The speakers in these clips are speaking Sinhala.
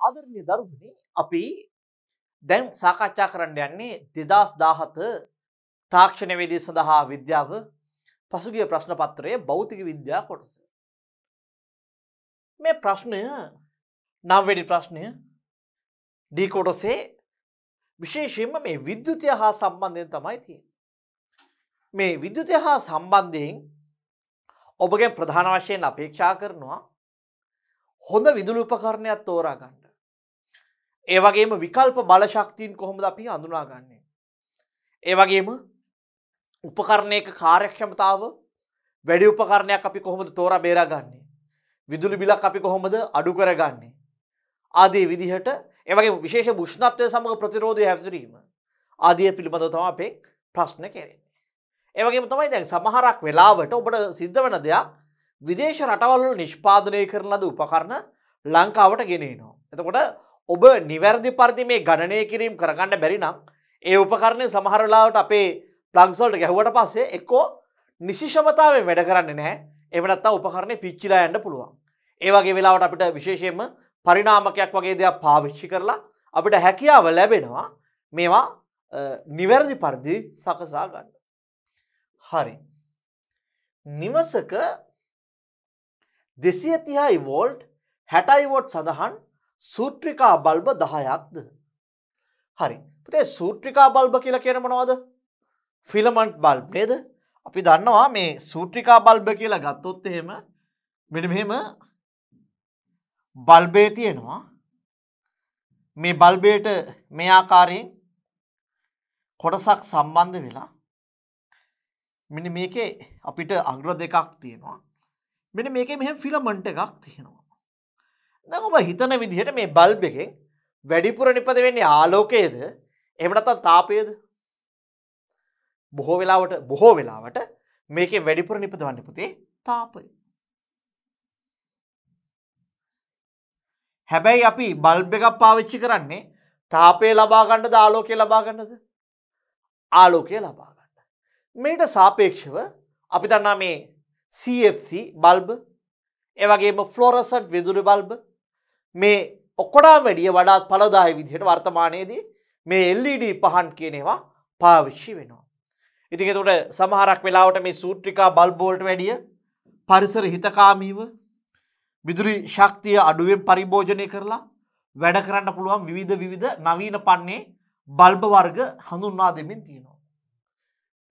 ආදරණීය දරුවනේ අපි දැන් සාකච්ඡා කරන්න යන්නේ 2017 තාක්ෂණ වේදිකා සඳහා විද්‍යාව පසුගිය ප්‍රශ්න පත්‍රයේ භෞතික විද්‍යා කොටස. මේ ප්‍රශ්නය 9 වෙනි ප්‍රශ්නය ඩී කොටසේ විශේෂයෙන්ම මේ විද්‍යුතය හා සම්බන්ධයෙන් තමයි තියෙන්නේ. මේ විද්‍යුතය හා සම්බන්ධයෙන් ඔබගෙන් ප්‍රධාන වශයෙන් අපේක්ෂා කරනවා හොඳ විදුලි උපකරණයක් තෝරා ගන්න. ඒ වගේම විකල්ප බල ශක්තියින් කොහොමද අපි හඳුනාගන්නේ? ඒ වගේම උපකරණයක කාර්යක්ෂමතාව වැඩි උපකරණයක් අපි කොහොමද තෝරා බේරාගන්නේ? විදුලි බිලක් අපි කොහොමද අඩු කරගන්නේ? ආදී විදිහට ඒ වගේම විශේෂ උෂ්ණත්වය සමග ප්‍රතිරෝධය හැසිරීම ආදී පිළිබඳව තමයි අපේ ප්‍රශ්න කෙරෙන්නේ. ඒ වගේම තමයි දැන් සමහරක් වෙලාවට ඔබට සිද්ධ වෙන දෙයක් විදේශ රටවල් වල නිෂ්පාදනය කරන ලද උපකරණ ලංකාවට ගෙන එනවා. එතකොට ඔබ නිවැරදි පරිදි මේ ගණනය කිරීම කරගන්න බැරි නම් ඒ උපකරණය සමහර වෙලාවට අපේ ප්ලග්ස් වලට ගැහුවට පස්සේ එක්කෝ නිසිෂමතාවයෙන් වැඩ කරන්නේ නැහැ. එහෙම නැත්නම් උපකරණය පිච්චිලා යන්න පුළුවන්. ඒ වගේ වෙලාවට අපිට විශේෂයෙන්ම පරිණාමකයක් වගේ දෙයක් පාවිච්චි කරලා අපිට හැකියාව ලැබෙනවා මේවා නිවැරදි පරිදි සකසා ගන්න. හරි. නිවසක 230 වෝල්ට් 60 වෝට් සඳහන් සූත්‍රිකා බල්බ 10ක්ද? හරි. පුතේ සූත්‍රිකා බල්බ කියලා කියන්නේ මොනවද? ෆිලමන්ට් බල්බ් නේද? අපි දන්නවා මේ සූත්‍රිකා බල්බ කියලා ගත්තොත් එහෙම මෙන්න මෙහෙම බල්බේ තියෙනවා. මේ බල්බේට මේ ආකාරයෙන් කොටසක් සම්බන්ධ වෙලා මෙන්න මේකේ අපිට අග්‍ර දෙකක් තියෙනවා. මෙන්න මේකේ මෙහෙම ෆිලමන්ට් එකක් තියෙනවා. දැන් ඔබ හිතන විදිහට මේ බල්බ් එකෙන් වැඩිපුර නිපද වෙන්නේ ආලෝකයේද එහෙම නැත්නම් තාපයේද? බොහෝ වෙලාවට මේකේ වැඩිපුර නිපදවන්නේ පුතේ තාපය. හැබැයි අපි බල්බ් එකක් පාවිච්චි කරන්නේ තාපය ලබා ගන්නද ආලෝකය ලබා ගන්නද? ආලෝකය ලබා ගන්න. මේට සාපේක්ෂව අපි දන්නා මේ CFC බල්බ ඒ වගේම ෆ්ලෝරසන්ට් විදුලි බල්බ මේ ඔක්කොටම වැඩිය වඩාත් ඵලදායී විදිහට වර්තමානයේදී මේ LED පහන් කියන ඒවා පාවිච්චි වෙනවා. ඉතින් ඒකට සමහරක් වෙලාවට මේ සූත්‍රිකා බල්බ් වලට වැඩිය පරිසර හිතකාමීව විදුලි ශක්තිය අඩුවෙන් පරිභෝජනය කරලා වැඩ කරන්න පුළුවන් විවිධ නවීන පන්නේ බල්බ වර්ග හඳුන්වා දෙමින් තියෙනවා.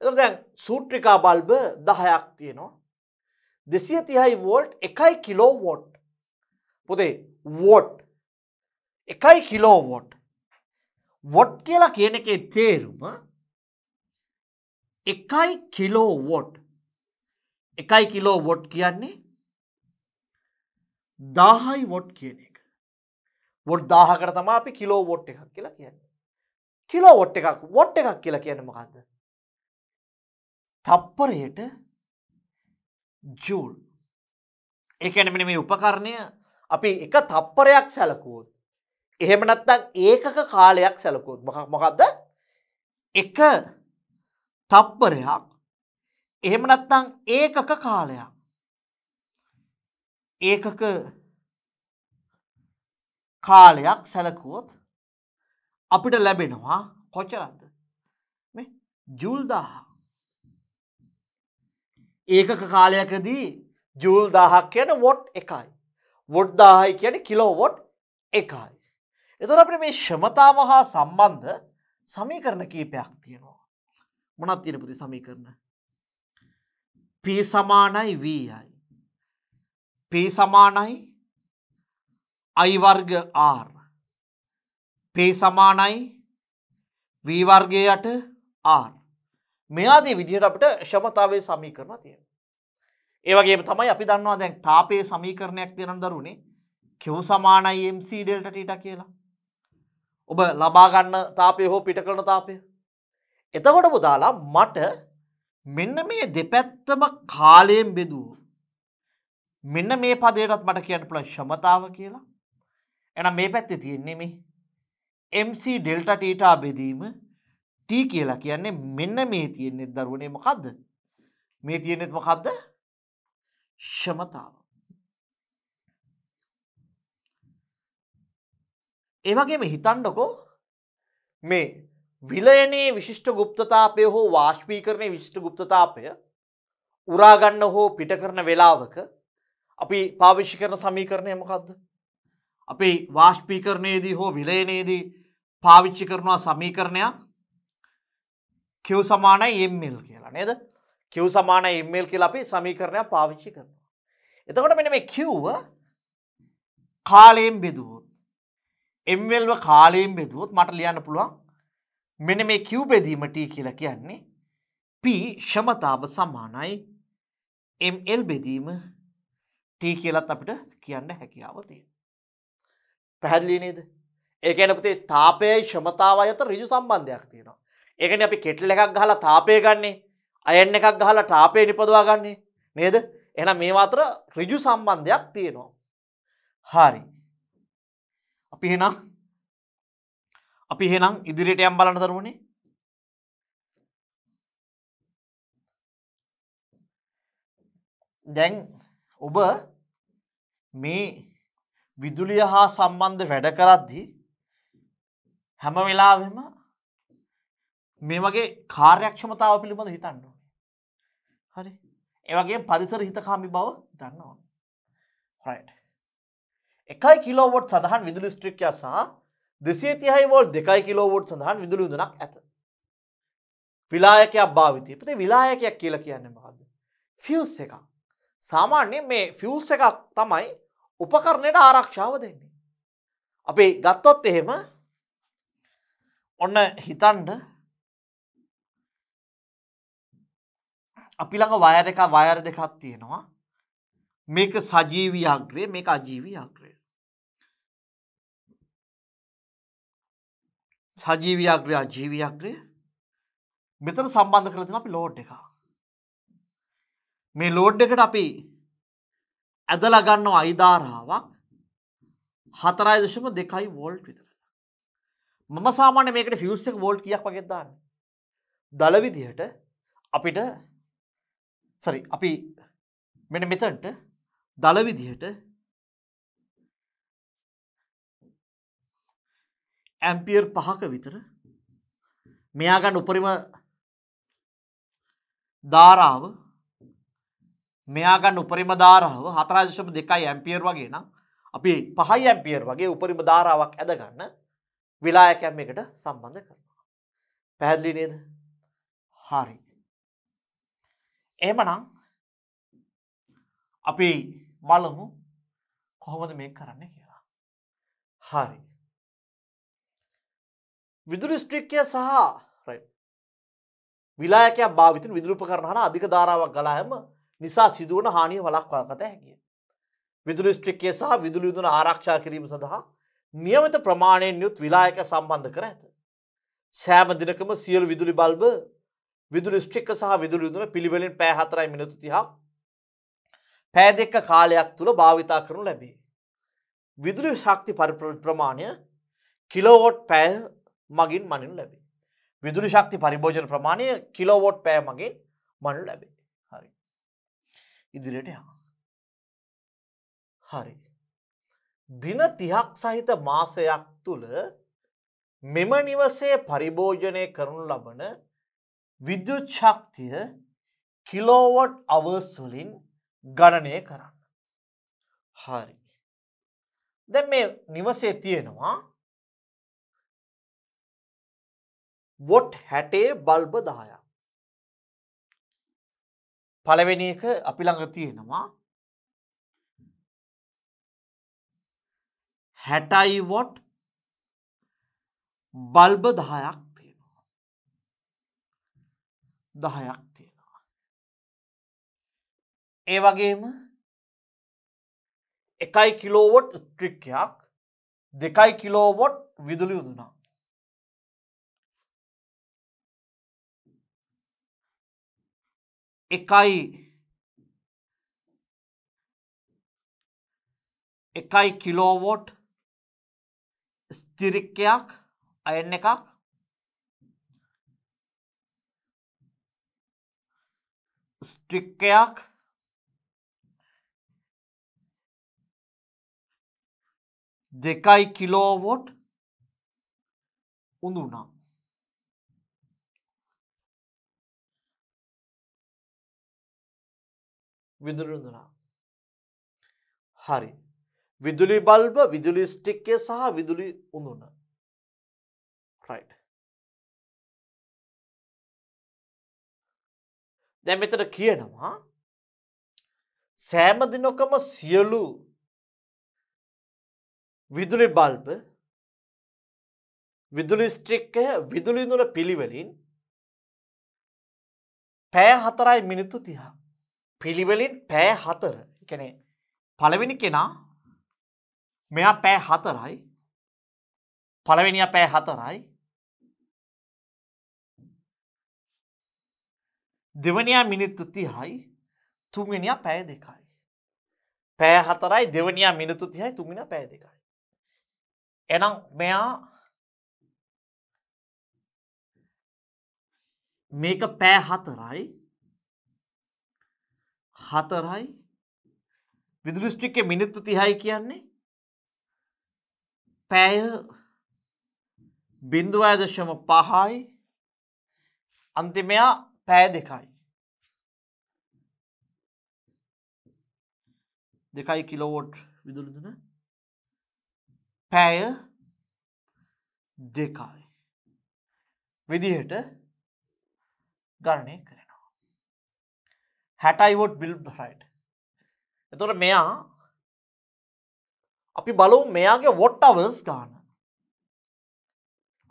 එතකොට දැන් සූත්‍රිකා බල්බ 10ක් තියෙනවා. 230 වෝල්ට් 1 කිලෝවොට්. පුතේ වෝට් 1 කිලෝවොට්. වොට් කියලා කියන එකේ තේරුම 1 කිලෝවොට්. 1 කිලෝවොට් කියන්නේ 1000යි වොට් කියන එක. වොට් 1000කට තමයි අපි කිලෝවොට් එකක් කියලා කියන්නේ. කිලෝවොට් එකක් වොට් එකක් කියලා කියන්නේ මොකද්ද? තප්පරයට ජූල්. ඒ කියන්නේ මෙන්න මේ උපකරණය අපි එක තප්පරයක් සැලකුවොත් එහෙම නැත්නම් ඒකක කාලයක් සැලකුවොත් මොකක්ද? එක තප්පරයක් එහෙම නැත්නම් ඒකක කාලයක්. ඒකක කාලයක් සැලකුවොත් අපිට ලැබෙනවා කොච්චරද? මේ ජූල් 1000. ඒකක කාලයකදී ජූල් 1000ක් කියන්නේ වොට් 1යි. වොට් 1000යි කියන්නේ කිලෝවොට් 1යි. එතකොට අපිට මේ ක්ෂමතාව හා සම්බන්ධ සමීකරණ කීපයක් තියෙනවා. මොනවද තියෙන පුතේ සමීකරණ? P සමානයි VI. P සමානයි I වර්ග R. P සමානයි V වර්ගයට R. මේ ආදී විදිහට අපිට ක්ෂමතාවයේ සමීකරණ තියෙනවා. ඒ වගේම තමයි අපි දන්නවා දැන් තාපයේ සමීකරණයක් තියෙනවා දරුවනේ. Q සමානයි mc ඩෙල්ටා තීටා කියලා. ඔබ ලබා ගන්න තාපය හෝ පිට කරන තාපය. එතකොට පුතාලා මට මෙන්න මේ දෙපැත්තම කාලයෙන් බෙදුවොත් මෙන්න මේ පදයටත් මට කියන්න පුළුවන් ක්ෂමතාව කියලා. එහෙනම් මේ පැත්තේ තියෙන්නේ මේ mc ඩෙල්ටා තීටා බෙදීම t කියලා කියන්නේ මෙන්න මේ තියෙන්නේ දරුවනේ මොකද්ද? මේ තියෙන්නේ මොකද්ද? ක්ෂමතාව. ඒ වගේම හිතන්නකෝ මේ විලයනයේ විශිෂ්ට ගුප්තතාපය හෝ වාෂ්පීකරණයේ විශිෂ්ට ගුප්තතාපය උරා ගන්න හෝ පිට කරන වේලාවක අපි පාවිච්චි කරන සමීකරණය මොකක්ද? අපි වාෂ්පීකරණයේදී හෝ විලයනයේදී පාවිච්චි කරනවා සමීකරණයක් Q සමානයි ml කියලා නේද? Q සමානයි ml කියලා අපි සමීකරණයක් පාවිච්චි කරනවා. එතකොට මෙන්න මේ Q කාලයෙන් බෙදුවොත් ml ව කාලයෙන් බෙදුවොත් මට ලියන්න පුළුවන් මෙන්න මේ Q බෙදීම T කියලා කියන්නේ P ක්ෂමතාව සමානයි ml බෙදීම T කියලාත් අපිට කියන්න හැකියාව තියෙනවා. පැහැදිලි නේද? ඒ කියන්නේ පුතේ තාපයයි ක්ෂමතාවයි අතර ඍජු සම්බන්ධයක් තියෙනවා. ඒ කියන්නේ අපි කෙටල් එකක් ගහලා තාපය ගන්නෙ, අයන් එකක් ගහලා තාපය නිපදවා ගන්නෙ නේද? එහෙනම් මේවා අතර ඍජු සම්බන්ධයක් තියෙනවා. හරි. අපි එහෙනම් ඉදිරියට යම් බලන්න දරුවනේ. දැන් ඔබ මේ විදුලිය හා සම්බන්ධ වැඩ කරද්දී හැම වෙලාවෙම මේ වගේ කාර්යක්ෂමතාව පිළිබඳව හිතන්න ඕනේ. හරි. ඒ වගේම පරිසර හිතකාමී බව හිතන්න ඕනේ. right. 1 කිලෝවොට් සඳහන් විදුලි ස්ට්‍රික්කයක් සහ 230 වෝල්ට් 2 කිලෝවොට් සඳහන් විදුලි උඳනක් ඇත. විලායකයක් භාවිතය. පුතේ විලායකයක් කියලා කියන්නේ මොකද්ද? ෆියුස් එකක්. සාමාන්‍යයෙන් මේ ෆියුස් එකක් තමයි උපකරණයට ආරක්ෂාව දෙන්නේ. අපි ගත්තොත් එහෙම ඔන්න හිතන්න අපි ළඟ වයර් දෙකක් තියෙනවා. මේක සජීවී අග්‍රය, මේක අජීවී අග්‍රය. සජීවී අග්‍රය අජීවී අග්‍රය මෙතන සම්බන්ධ කරලා තියෙනවා අපි ලෝඩ් එකක්. මේ ලෝඩ් එකට අපි ඇදලා ගන්නවා I ධාරාවක් 4.2 වෝල්ට් විතර. මම සාමාන්‍ය මේකට ෆියුස් එක වෝල්ට් කීයක් වගේ දාන්නේ? දල විදිහට අපිට අපි මෙන්න මෙතනට දල විදිහට ඇම්පියර් 5ක විතර මෙයා ගන්න උපරිම ධාරාව 4.2 ඇම්පියර් වගේ නම් අපි 5 ඇම්පියර් වගේ උපරිම ධාරාවක් ඇද ගන්න විලායකයක් මේකට සම්බන්ධ කරනවා. පැහැදිලි නේද? හරි. එහෙමනම් අපි බලමු කොහොමද මේක කරන්නේ කියලා. හරි. විදුලි ස්ට්‍රික්කය සහ විලායකයක් භාවිතන විදුලි උපකරණ හරහා අධික ධාරාවක් ගලා යාම නිසා සිදුවන හානිය වළක්වා ගත හැකිය. විදුලි ස්ට්‍රික්කය සහ විදුලි උඳන ආරක්ෂා කිරීම සඳහා නියමිත ප්‍රමාණයෙන් යුත් විලායක සම්බන්ධ කර ඇත. සෑම දිනකම සියලු විදුලි බල්බ විදුලි ස්ට්‍රික්ක සහ විදුලි උඳන පිළිවෙලින් පැය 4 මිනිත්තු 30ක් පැය 2ක කාලයක් තුල භාවිතා කරනු ලැබේ. විදුලි ශක්ති ප්‍රමාණය කිලෝවොට් පැය මගින් මනිනු ලැබේ. විදුලි ශක්ති පරිභෝජන ප්‍රමාණය කිලෝවොට් පැය මගින් මනිනු ලැබේ. හරි. ඉදිරියට යමු. හරි. දින 30ක් සහිත මාසයක් තුල මෙම නිවසේ පරිභෝජනය කරනු ලබන විද්‍යුත් ශක්තිය කිලෝවොට් අවර්ස් වලින් ගණනය කරන්න. හරි. දැන් මේ නිවසේ තියෙනවා වොට් 60 බල්බ 10ක්. පළවෙනි එක අපි ළඟ තියෙනවා 60 වොට් බල්බ 10ක් තියෙනවා. 10ක් තියෙනවා. ඒ වගේම 1 කිලෝවොට් ස්ට්‍රික්කයක් 2 කිලෝවොට් විදුලි උදුනක්. 1 කිලෝවොට් ස්ථිරික්කයක් අයන් එකක් ස්ට්‍රික්කයක් 2 කිලෝවොට් උඳුනා. විදුලි උඳුනා. හරි. විදුලි බල්බ, විදුලි ස්ටික් එක සහ විදුලි උඳුන. right. දැන් මෙතන කියනවා සෑම දිනකම සියලු විදුලි බල්බ, විදුලි ස්ටික් එක, විදුලි උඳුන පිළිවෙලින් පැය 4යි මිනිත්තු 30. පිළිවෙලින් පැය 4. ඒ කියන්නේ පළවෙනි කෙනා මෙයා පැය 4යි. පළවෙනියා පැය 4යි. දෙවනියා මිනිත්තු 30යි. තුන්වෙනියා පැය 2යි. පැය 4යි, දෙවනියා මිනිත්තු 30යි, තුන්වෙනියා පැය 2යි. එහෙනම් මෙයා මේක පැය 4යි. 4යි. විදුලි ස්ටික් එකේ මිනිත්තු 30යි කියන්නේ පැය 0.5යි. අන්තිමයා පැය 2යි. 2 කිලෝවොට් විදුලි දුන පැය 2යි. විදිහට ගණනය කරනවා. 60 වොට් බිල්බ් රයිට්. එතකොට මෙයා අපි බලමු මෙයාගේ වොට් අවර්ස් ගන්න.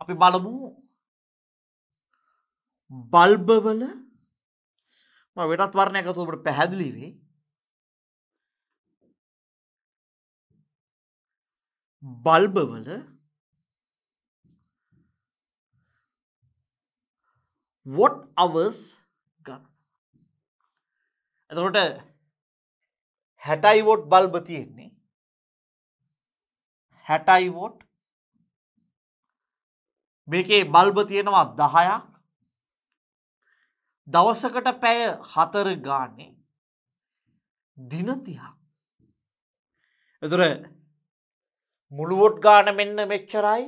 අපි බලමු බල්බ වල මම වෙනත් වර්ණයක් අතට ඔබට පැහැදිලි වෙයි. බල්බ වල වොට් අවර්ස් ගන්න. එතකොට 60 වොට් බල්බ තියෙන්නේ 60 වොට්. මේකේ බල්බ තියෙනවා 10ක්. දවසකට පැය 4 ගානේ දින 30ක්. එතකොට මුළු වොට් ගාන මෙන්න මෙච්චරයි.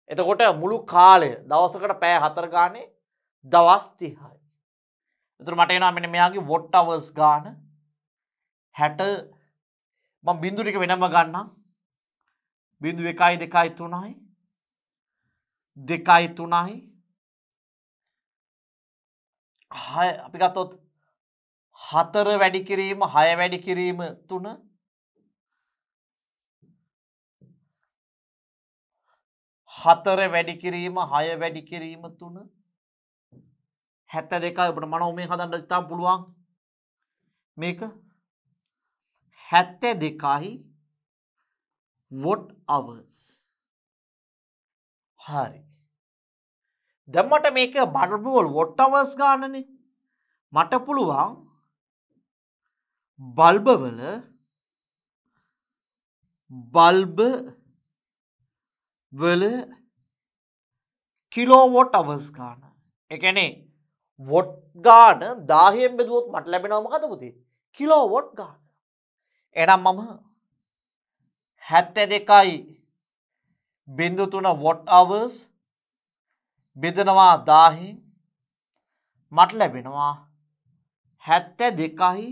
එතකොට මුළු කාලය දවසකට පැය 4 ගානේ දවස් 30යි. එතකොට මට එනවා මෙන්න මෙයාගේ වොට් අවර්ස් ගාන 60. මම බිංදු ටික වෙනම ගන්නම්. බිංදු 1 2 3යි 2 3යි 6 අපි ගත්තොත් 4 වැඩි කිරීම 6 වැඩි කිරීම 3 4 වැඩි කිරීම 6 වැඩි කිරීම 3 72යි. ඔබට මනෝමය හදන්න ඉතාම පුළුවන්. මේක 72යි වොට් අවර්ස්. හරි. දැන් මට මේක බල්බ වල වොට් අවර්ස් ගන්නනේ. මට පුළුවන් බල්බ වල කිලෝවොට් අවර්ස් ගන්න. ඒ කියන්නේ වොට් ගාන 1000න් බෙදුවොත් මට ලැබෙනවා මොකද පුතේ? කිලෝවොට් ගාන. එහෙනම් මම 72යි බිංදු 3 වොට් අවර්ස් බෙදනවා 1000න් මට ලැබෙනවා 72යි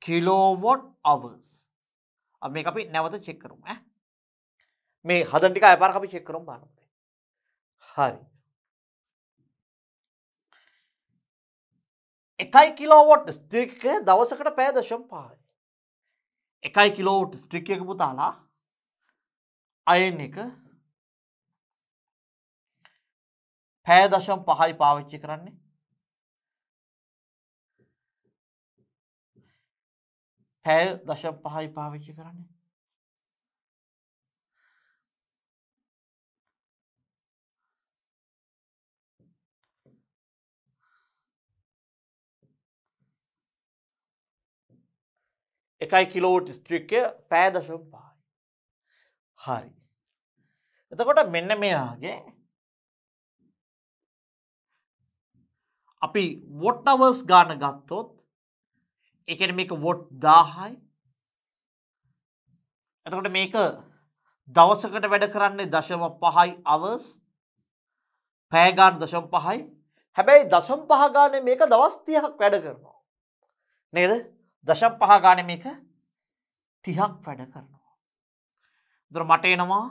කිලෝවොට් අවර්ස්. අපි මේක අපි නැවත චෙක් කරමු ඈ. මේ හදන ටික අයපාරක් අපි චෙක් කරමු බලන්න. හරි. 1 කිලෝවොට් ස්ටික් එක දවසකට පැය 0.5යි. 1 කිලෝවොට් ස්ටික් එක පුතාලා අයන් එක පැය 0.5යි පාවිච්චි කරන්නේ. පැය 0.5යි පාවිච්චි කරන්නේ. එකයි කිලෝවොට් ස්ට්‍රික් එක පැය 0.5යි. හරි. එතකොට මෙන්න මෙයාගේ අපි වොට් අවර්ස් ගන්න ගත්තොත් ඒ කියන්නේ මේක වොට් 1000යි. එතකොට මේක දවසකට වැඩ කරන්නේ 0.5 hours. පැය ගාන 0.5යි. හැබැයි 0.5 ගානේ මේක දවස් 30ක් වැඩ කරනවා. නේද? 0.5 ගානේ මේක 30ක් වැඩ කරනවා. ඒතර මට එනවා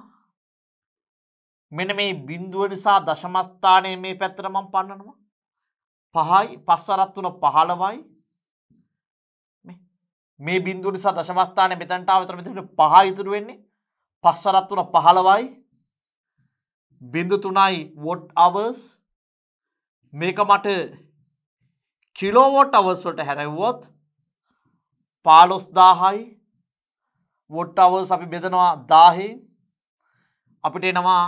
මෙන්න මේ බිඳුව නිසා දශම ස්ථානයේ මේ පැත්තට මම පන්නනවා. 5යි 5 වරක් 3 15යි. මේ බිඳුව නිසා දශම ස්ථානයේ මෙතනට ආව. ඒතර මෙතන 5 ඉතුරු වෙන්නේ. 5 වරක් 3 15යි. බිඳු 3යි watt hours. මේක මට කිලෝවොට් hours වලට හැරෙව්වොත් 15000යි. watt hours අපි බෙදනවා 1000න්. අපිට එනවා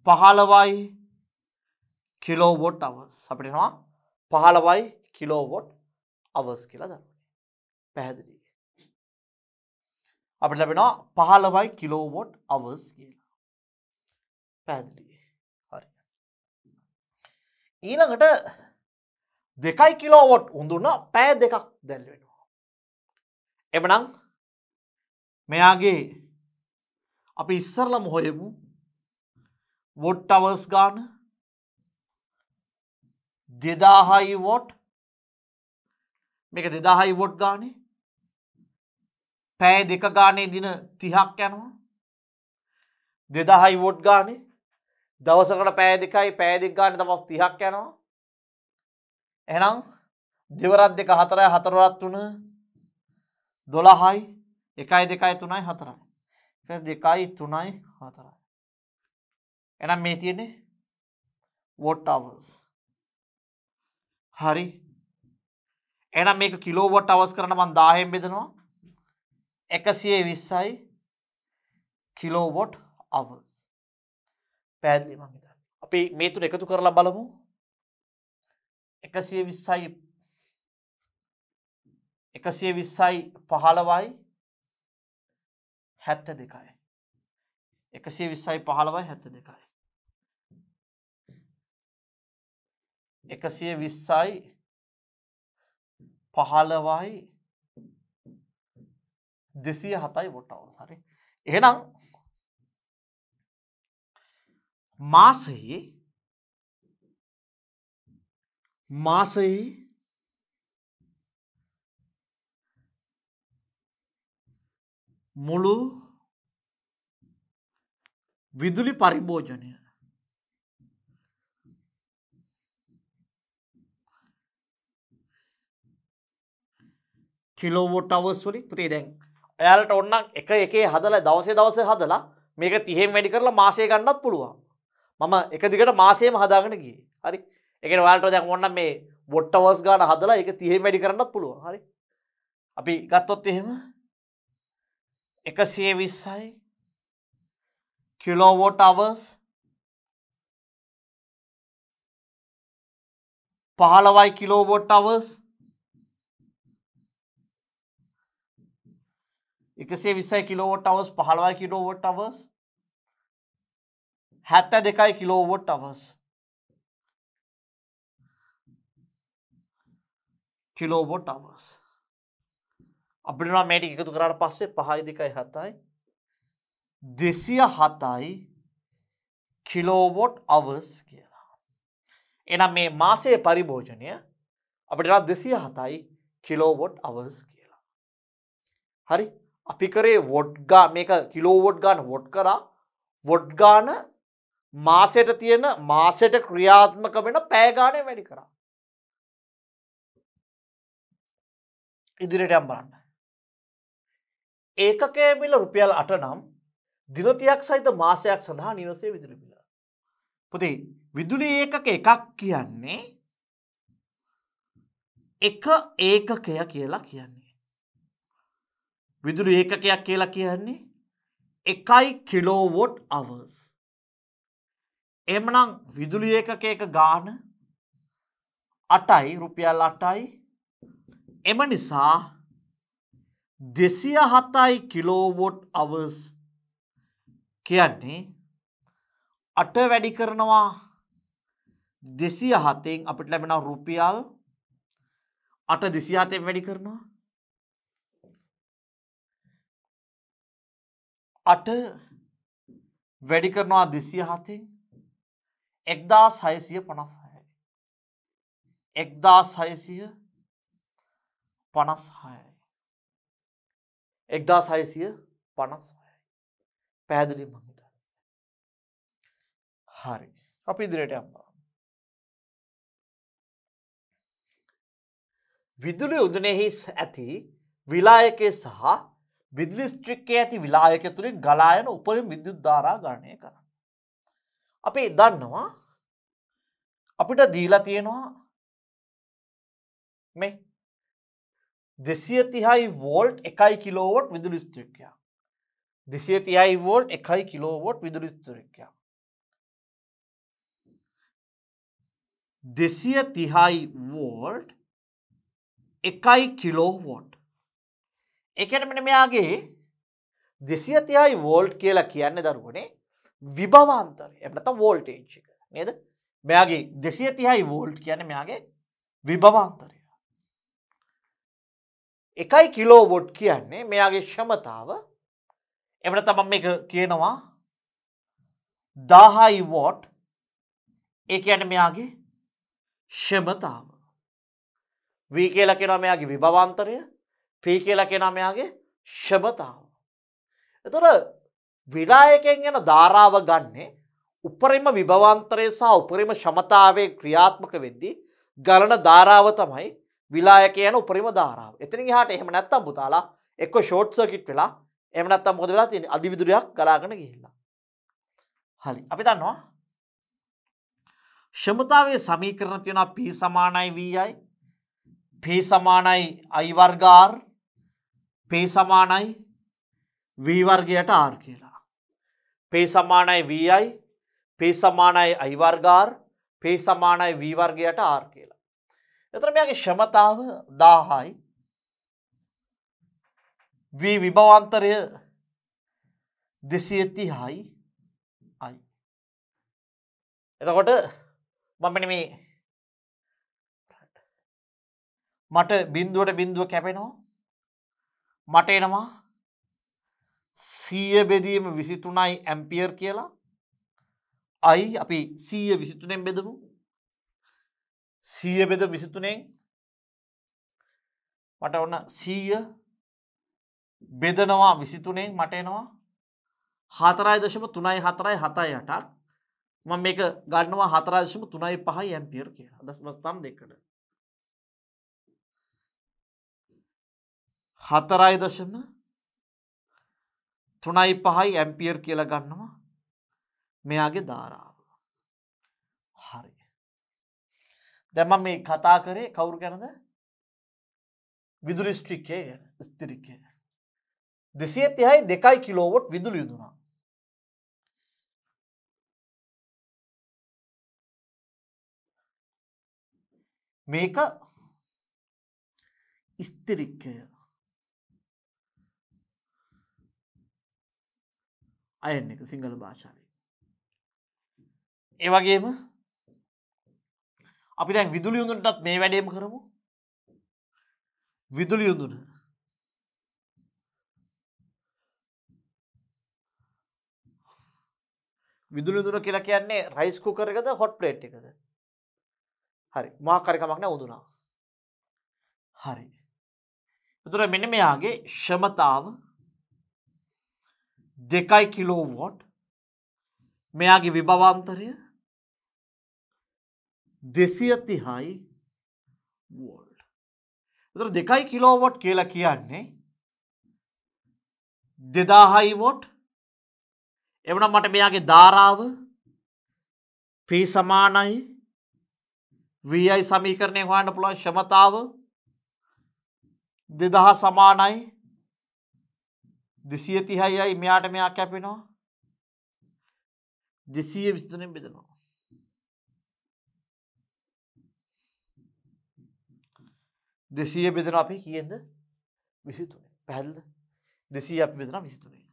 15යි කිලෝවොට් hours. අපිට එනවා 15යි කිලෝවොට් hours කියලා දාන්න. පැහැදිලි. අපිට ලැබෙනවා 15යි කිලෝවොට් hours කියලා. පැහැදිලි. හරි. ඊළඟට 2 කිලෝවොට් උඳුන පැය දෙකක් දැල් වෙනවා. එමනම් මෙයාගේ අපි ඉස්සරලම හොයමු watt hours ගාන 2000යි watt. මේක 2000යි watt ගානේ පැය දෙක ගානේ දින 30ක් යනවා. 2000යි watt ගානේ දවසකට පැය දෙකයි පැය දෙක ගානේ දවස් 30ක් යනවා. එහෙනම් දෙවරක් දෙක 4යි 4 වරක් 3 12යි 1යි 2යි 3යි 4යි. 2යි 3යි 4යි. එහෙනම් මේ තියෙන්නේ watt hours. හරි. එහෙනම් මේක කිලෝවොට් hours කරන්න මම 1000න් බෙදනවා. 120යි කිලෝවොට් hours. පැහැදිලි මම හිතන්නේ. අපි මේ තුන එකතු කරලා බලමු. 120යි 15යි 72යි 120යි 15යි 72යි 120යි 15යි 207යි watt hours. හරි. එහෙනම් මාසයේ මුළු විදුලි පරිභෝජනය කිලෝවොට් hours වලින් පුතේ දැන් ඔයාලට ඕන නම් එක එකේ හදලා දවසේ හදලා මේක 30න් වැඩි කරලා මාසය ගන්නත් පුළුවන්. මම එක දිගට මාසෙම හදාගෙන ගියේ. හරි. ඒ කියන්නේ ඔයාලට දැන් ඕන නම් මේ watt hours ගන්න හදලා ඒක 30න් වැඩි කරන්නත් පුළුවන්. හරි. අපි ගත්තොත් එහෙම 120යි kilowatt hours 15යි kilowatt hours 120යි kilowatt hours 15යි kilowatt hours 72යි kilowatt hours kilowatt hours අපිට නම් මේ ටික එකතු කරාට පස්සේ 5යි 2යි 7යි 207යි කිලෝවොට් hours කියලා. එහෙනම් මේ මාසයේ පරිභෝජනය අපිට නම් 207යි කිලෝවොට් hours කියලා. හරි. අපි කරේ වොට් ගාන මේක කිලෝවොට් ගාන වොට් කරා. වොට් ගාන මාසයට තියෙන මාසයට ක්‍රියාත්මක වෙන පැය ගානේ වැඩි කරා. ඉදිරියට යන්න බලන්න. ඒකකයේ මිල රුපියල් 8 නම් දින 30ක් සහිත මාසයක් සඳහා නිවසේ විදුලි බිල. පුතේ විදුලි ඒකක එකක් කියන්නේ එක ඒකකය කියලා කියන්නේ. විදුලි ඒකකයක් කියලා කියන්නේ 1 කිලෝවොට් hours. එහෙමනම් විදුලි ඒකකයක ගාන 8යි රුපියල් 8යි. එම නිසා 207යි කිලෝවොට් hours කියන්නේ 8 වැඩි කරනවා 207න් අපිට ලැබෙනවා රුපියල් 8 207න් වැඩි කරනවා 8 වැඩි කරනවා 207න් 1656. 1656. 1656. පැහැදිලි මං හිතන්නේ. හරි. අපි ඉදිරියට යමු. විදුලි උදුනේහි ඇති විලායකයේ සහ විදුලි ස්ත්‍රික්කයේ ඇති විලායකය තුළින් ගලා යන උපරිම විද්‍යුත් ධාරා ගණනය කරන්න. අපි දන්නවා අපිට දීලා තියෙනවා මේ 230 වෝල්ට් 1 කිලෝවොට් විදුලි ස්ත්‍රික්කයක්. 230 වෝල්ට් 1 කිලෝවොට් විදුලි ස්ත්‍රික්කයක්. 230 වෝල්ට් 1 කිලෝවොට්. ඒ කියන්නේ මෙන්න මෙයාගේ 230 වෝල්ට් කියලා කියන්නේ දරුවනේ විභවාන්තරය. එහෙම නැත්නම් වෝල්ටේජ් එක. නේද? මෙයාගේ 230 වෝල්ට් කියන්නේ මෙයාගේ විභවාන්තරය. 1 කිලෝවොට් කියන්නේ මෙයාගේ ක්ෂමතාව. එහෙම නැත්නම් මම මේක කියනවා 1000 වෝට්. ඒ කියන්නේ මෙයාගේ ක්ෂමතාව. V කියලා කියනවා මෙයාගේ විභවාන්තරය. P කියලා කියනවා මෙයාගේ ක්ෂමතාව. එතකොට විලායකයෙන් යන ධාරාව ගන්නේ උපරිම විභවාන්තරය සහ උපරිම ක්ෂමතාවයේ ක්‍රියාත්මක වෙද්දී ගලන ධාරාව තමයි විලායකයේ යන උපරිම ධාරාව. එතනින් එහාට එහෙම නැත්තම් පුතාලා එක්ක ෂෝට් සර්කිට් වෙලා එහෙම නැත්තම් මොකද වෙලා තියෙන්නේ? අධිවිදුලියක් ගලාගෙන ගිහිල්ලා. හරි. අපි දන්නවා ක්ෂමතාවයේ සමීකරණ තියෙනවා P සමානයි VI, P සමානයි I වර්ග R, P සමානයි V වර්ගයට R කියලා. P සමානයි VI, P සමානයි I වර්ග R, P සමානයි V වර්ගයට R කියලා. එතකොට මෙයාගේ ක්ෂමතාව 1000යි. V විභවාන්තරය 230යි. I. එතකොට මම මෙන්න මේ මට බිඳුවට බිඳුව කැපෙනවා. මට එනවා 100 බෙදීම 23යි ඇම්පියර් කියලා. I අපි 100 23න් බෙදමු. 100 බෙද 23න් මට ඔන්න 100 බෙදනවා 23න් මට එනවා 4.3478ක්. මම මේක ගන්නවා 4.35 ඇම්පියර් කියලා. දශම ස්ථාන දෙකකට. 4.35 ඇම්පියර් කියලා ගන්නවා මෙයාගේ ධාරාව. හරි. දැන් මම මේ කතා කරේ කවුරු ගැනද? විදුලි ස්ත්‍රික්කය ගැන. ස්ත්‍රික්කය 230යි 2 කිලෝවොට් විදුලි යොදුනා. මේක ස්ත්‍රික්කය. අයන් එක සිංහල භාෂාවේ. ඒ වගේම අපි දැන් විදුලි යොදුනටත් මේ වැඩේම කරමු. විදුලි යොදුන විදුලි යොදුන කියලා කියන්නේ රයිස් කුකර් එකද හොට් ප්ලේට් එකද? හරි. මොකක් හරි කමක් නැහැ උදුනා. හරි. එතකොට මෙන්න මෙයාගේ ක්ෂමතාව 2 කිලෝවොට්. මෙයාගේ විභවාන්තරය 230යි වෝල්ට්. එතකොට 2 කිලෝවොට් කියලා කියන්නේ 2000යි වෝට්. එවනම් මට මෙයාගේ ධාරාව P සමානයි VI සමීකරණයෙන් හොයන්න පුළුවන් ක්ෂමතාව 2000 සමානයි 230යි මෙයාට මෙයා කැපෙනවා 223න් බෙදනවා. 200 බෙදනවා අපි කීයෙන්ද? 23. පැහැදිලිද? 200 අපි බෙදනවා 23.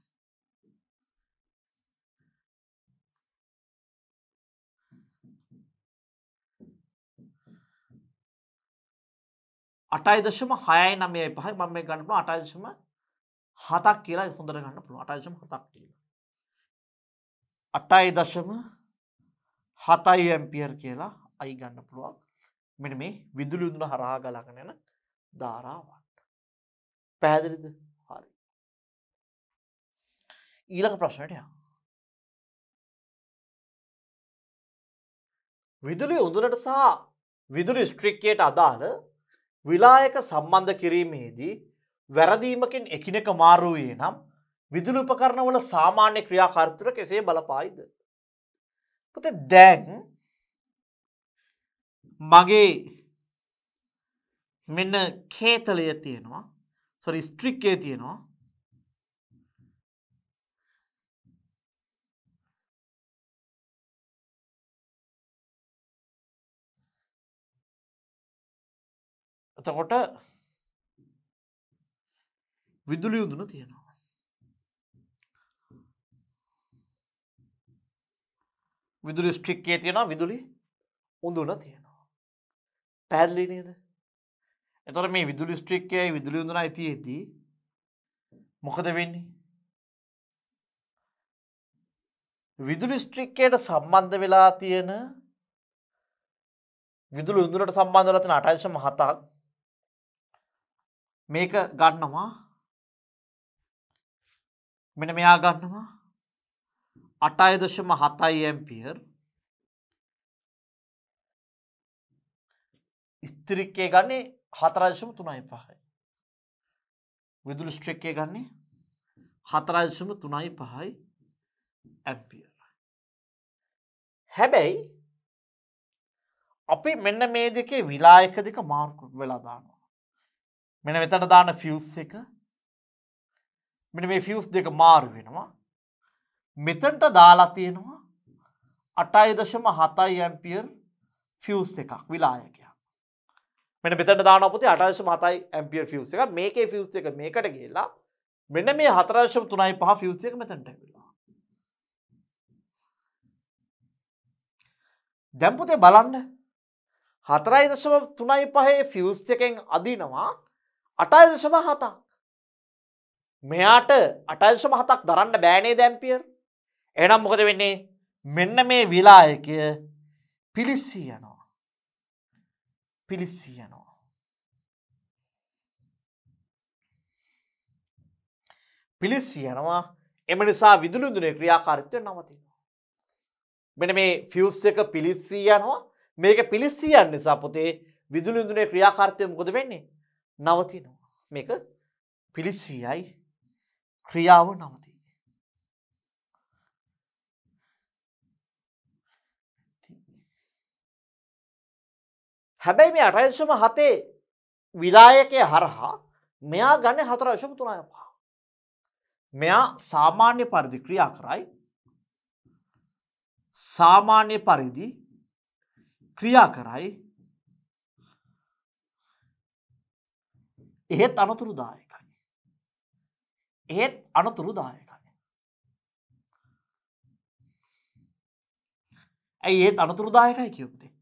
8.695 මම මේ ගන්න පුළුවන් 7ක් කියලා හොඳට ගන්න පුළුවන්. 8.7ක් කියලා. 8.7 ඇම්පියර් කියලා අයි ගන්න පුළුවන්. මෙන්න මේ විදුලි උඳුන හරහා ගලාගෙන යන ධාරාවන්. පැහැදිලිද? හරි. ඊළඟ ප්‍රශ්නයට යමු. විදුලි උඳුනට සහ විදුලි ස්ට්‍රික්කයට අදාළ විලායක සම්බන්ධ කිරීමේදී වැරදීමකින් එකිනෙක මාරු වූයේ නම් විදුලි උපකරණවල සාමාන්‍ය ක්‍රියාකාරීත්වය කෙසේ බලපායිද? පුතේ දැන් මගේ මෙන්න කේතලය තියෙනවා. සෝරි ස්ට්‍රික්කේ තියෙනවා. එතකොට විදුලි උඳුන තියෙනවා. විදුලි ස්ට්‍රික්කේ තියෙනවා, විදුලි උඳුන තියෙනවා. පැහැදිලි නේද? එතකොට මේ විදුලි ස්ට්‍රික්කයයි විදුලි උඳුනයි තියෙද්දී මොකද වෙන්නේ? විදුලි ස්ට්‍රික්කයට සම්බන්ධ වෙලා තියෙන විදුලි උඳුනට සම්බන්ධ වෙලා තියෙන 8.7ක් මේක ගන්නවා. මෙන්න මෙයා ගන්නවා 8.7 ඇම්පියර්. ස්ත්‍රික්කේ ගන්නේ 4.35. විදුලි ස්ට්‍රික්කේ ගන්නේ 4.35 ඇම්පියර්. හැබැයි අපි මෙන්න මේ දෙකේ විලායක දෙක මාරු වෙලා දානවා. මෙන්න මෙතන දාන ෆියුස් එක. මෙන්න මේ ෆියුස් දෙක මාරු වෙනවා. මෙතනට දාලා තියෙනවා 8.7 ඇම්පියර් ෆියුස් එකක් විලායකයක්. මෙන්න මෙතනට දානවා පුතේ 8.7 ඇම්පියර් ෆියුස් එකක්. මේකේ ෆියුස් එක මේකට ගිහලා මෙන්න මේ 4.35 ෆියුස් එක මෙතනට ඇවිල්ලා. දැන් පුතේ බලන්න 4.35 ෆියුස් එකෙන් අදිනවා 8.7ක්. මෙයාට 8.7ක් දරන්න බෑ නේද ඇම්පියර්? එහෙනම් මොකද වෙන්නේ? මෙන්න මේ විලායකය පිලිස්සී යනවා. පිලිස්සී යනවා. පිලිස්සී යනවා. එම නිසා විදුලි උඳුනේ ක්‍රියාකාරීත්වය නවතිනවා. මෙන්න මේ ෆියුස් එක පිලිස්සී යනවා. මේක පිලිස්සී යන නිසා පුතේ විදුලි උඳුනේ ක්‍රියාකාරීත්වය මොකද වෙන්නේ? නවතිනවා. මේක පිලිස්සීයි ක්‍රියාව නවතී. හැබැයි මේ 8.7 විලායකයේ හරහා මෙයා ගන්නේ 4.35. මෙයා සාමාන්‍ය පරිදි ක්‍රියා කරයි. සාමාන්‍ය පරිදි ක්‍රියා කරයි. එහෙත් අනතුරුදායකයි. එහෙත් අනතුරුදායකයි. ඇයි එහෙත් අනතුරුදායකයි කියුත්තේ?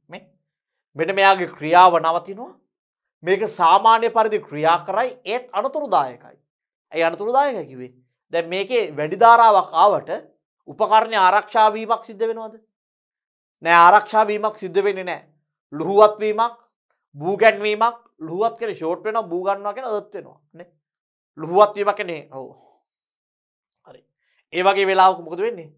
මෙන්න මෙයාගේ ක්‍රියාව නවතිනවා. මේක සාමාන්‍ය පරිදි ක්‍රියා කරයි ඒත් අනතුරුදායකයි. ඇයි අනතුරුදායකයි කිව්වේ? දැන් මේකේ වැඩි ධාරාවක් ආවට උපකරණය ආරක්ෂා වීමක් සිද්ධ වෙනවද? නෑ, ආරක්ෂා වීමක් සිද්ධ වෙන්නේ නෑ. ලුහුවත් වීමක්, බූ ගැන්වීමක්, ලුහුවත් කියන්නේ ෂෝට් වෙනවා, බූ ගන්නවා කියන්නේ අර්ත් වෙනවා නේ. ලුහුවත් වීමක් කියන්නේ ඔව්. හරි. ඒ වගේ වෙලාවක මොකද වෙන්නේ?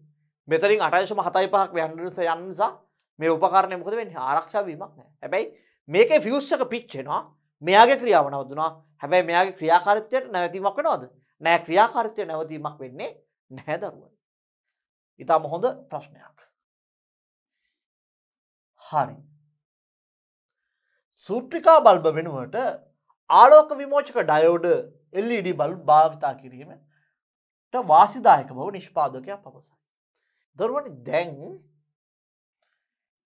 මෙතනින් 8.75ක් යන්න නිසා මේ උපකරණය මොකද වෙන්නේ? ආරක්ෂා වීමක් නැහැ. හැබැයි මේකේ ෆියුස් එක පිච් වෙනවා. මෙයාගේ ක්‍රියාව නවතුනවා. හැබැයි මෙයාගේ ක්‍රියාකාරීත්වයට නැවතීමක් වෙනවද? නැහැ, ක්‍රියාකාරීත්වයට නැවතීමක් වෙන්නේ නැහැ දරුවනේ. ඊටම හොඳ ප්‍රශ්නයක්. හරි. සූත්‍රිකා බල්බ වෙනුවට ආලෝක විමෝචක ඩයෝඩ LED බල්බ් භාවිතා කිරීමට වාසිදායක බව නිෂ්පාදකයා පවසයි. දරුවනේ දැන්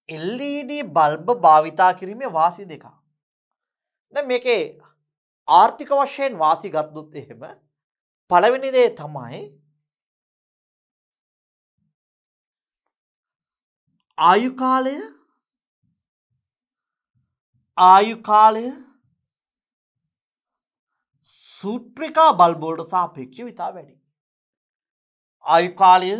LED බල්බ භාවිතා කිරීමේ වාසි දෙකක්. දැන් මේකේ ආර්ථික වශයෙන් වාසි ගත්තොත් එහෙම පළවෙනි දේ තමයි ආයු කාලය සූත්‍රිකා බල්බ් වලට සාපේක්ෂව ඉතා වැඩි. ආයු කාලය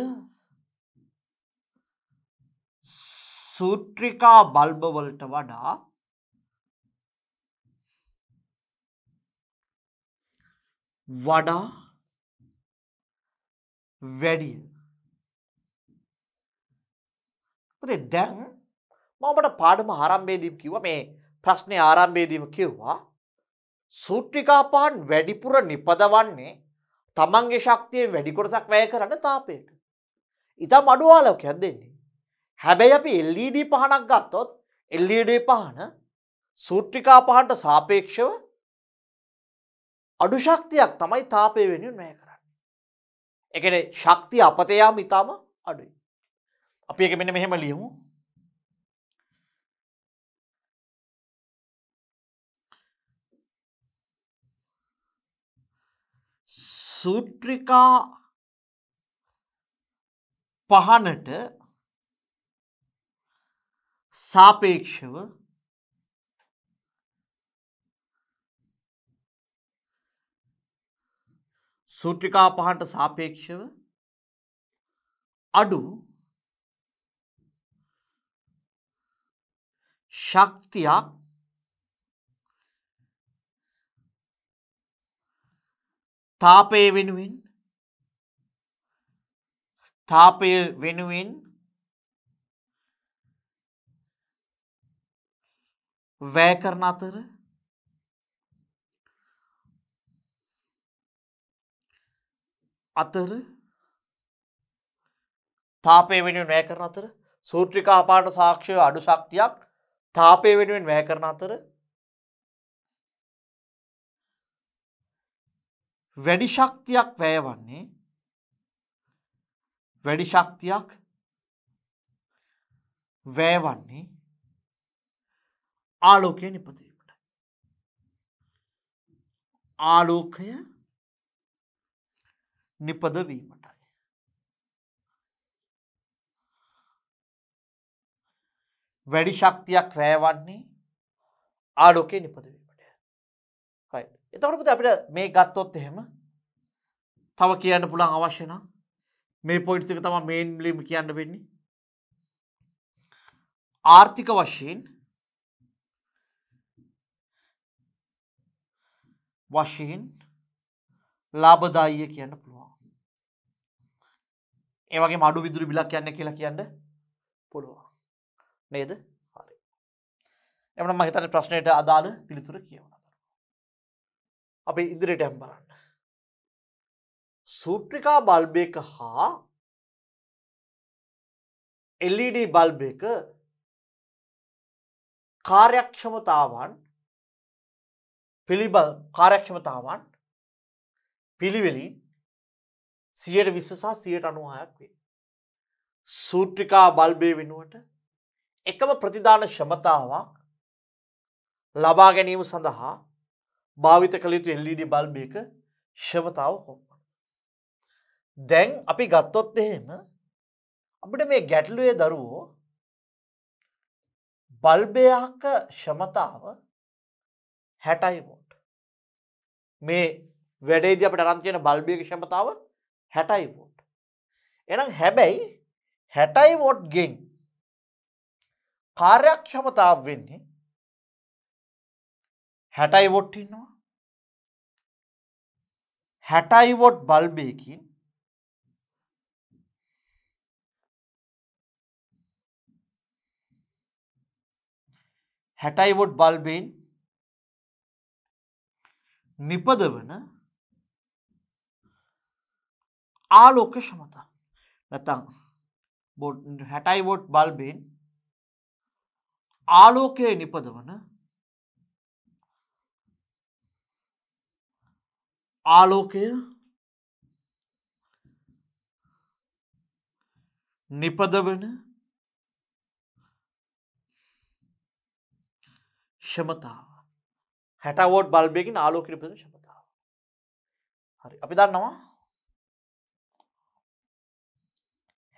සූත්‍රිකා බල්බ වලට වඩා වැඩිය. දැන් මම ඔබට පාඩම ආරම්භයේදීම කිව්වා මේ ප්‍රශ්නේ ආරම්භයේදීම කිව්වා සූත්‍රිකා පහන් වැඩිපුර නිපදවන්නේ තමන්ගේ ශක්තිය වැඩි කොටසක් වැය කරන තාපයට. ඉතාම අඩු ආලෝකයක් දෙන්නේ. හැබැයි අපි LED පහනක් ගත්තොත් LED පහන සූත්‍රිකා පහනට සාපේක්ෂව අඩු ශක්තියක් තමයි තාපය වෙනුවෙන් වැය කරන්නේ. ඒ කියන්නේ ශක්තිය අපතේ යාම ඉතාම අඩුයි. අපි ඒක මෙන්න මෙහෙම ලියමු. සූත්‍රිකා පහනට සාපේක්ෂව අඩු ශක්තියක් තාපය වෙනුවෙන් වැය කරන අතර සූත්‍රිකා පහනට සාක්ෂිව අඩු ශක්තියක් තාපය වෙනුවෙන් වැය කරන අතර වැඩි ශක්තියක් වැයවන්නේ ආලෝකය නිපදවීමට. වැඩි ශක්තියක් වැයවන්නේ ආලෝකය නිපදවීමට. right. එතකොට අපිට මේ ගත්තොත් එහෙම තව කියන්න පුළුවන් අවශ්‍ය නම් මේ පොයින්ට්ස් එක තමයි මේන්ලිම කියන්න වෙන්නේ. ආර්ථික වශයෙන් ලාභදායී කියන්න පුළුවන්. ඒ වගේම අඩු විදුලි බිලක් යන්නේ කියලා කියන්න පුළුවන්. නේද? හරි. එවනම් මම හිතන්නේ ප්‍රශ්නෙට අදාළ පිළිතුර කියවනවා. අපි ඉදිරියට යමු බලන්න. සූත්‍රිකා බල්බ් එක හා LED බල්බ් එක කාර්යක්ෂමතාවන් පිළිවෙලින් 120 සහ 196ක් වේ. සූත්‍රිකා බල්බේ වෙනුවට එකම ප්‍රතිදාන ක්ෂමතාවක් ලබා ගැනීම සඳහා භාවිත කළ යුතු LED බල්බ් එක ක්ෂමතාව කොපමණද? දැන් අපි ගත්තොත් එහෙම අපිට මේ ගැටලුවේ දරුවෝ බල්බයක ක්ෂමතාව 60 වෝල්ට්. මේ වැඩේදී අපිට අරන් තියෙන බල්බයක ක්ෂමතාව 60 වෝල්ට්. එහෙනම් හැබැයි 60 වෝල්ට් ගෙන් කාර්යක්ෂමතාව වෙන්නේ 60 වෝල්ට් ඉන්නවා. 60 වෝල්ට් බල්බයකින් 60 වෝල්ට් බල්බෙන් නිපදවන ආලෝක ක්ෂමතාව නැත්නම් 60 වෝල්ට් බල්බෙන් ආලෝකය නිපදවන ක්ෂමතාව 60 වෝල්ට් බල්බයකින් ආලෝකය නිපදවන ක්ෂමතාව. හරි. අපි දන්නවා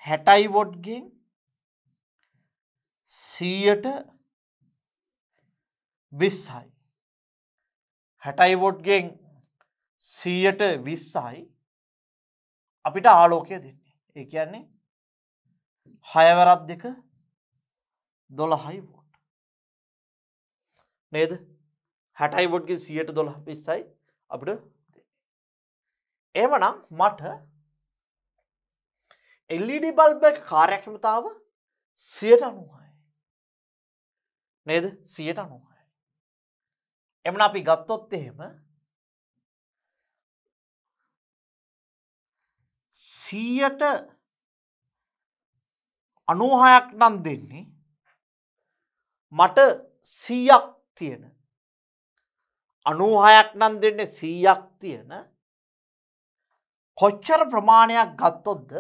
60 වෝල්ට් ගෙන් 100ට 20යි. 60 වෝල්ට් ගෙන් 120යි අපිට ආලෝකය දෙන්නේ. ඒ කියන්නේ 6 වරක් 2 12යි වෝල්ට්. නේද? 60යි වෝල්ට් ගේ 112 20යි අපිට දෙන්නේ. එහෙමනම් මට LED බල්බ් එක කාර්යක්ෂමතාව 90යි. නේද? 90යි. එමුණ අපි ගත්තොත් එහෙම 96ක් නම් දෙන්නේ මට 100ක් තියෙන 96ක් නම් දෙන්නේ 100ක් තියෙන කොච්චර ප්‍රමාණයක් ගත්තොත්ද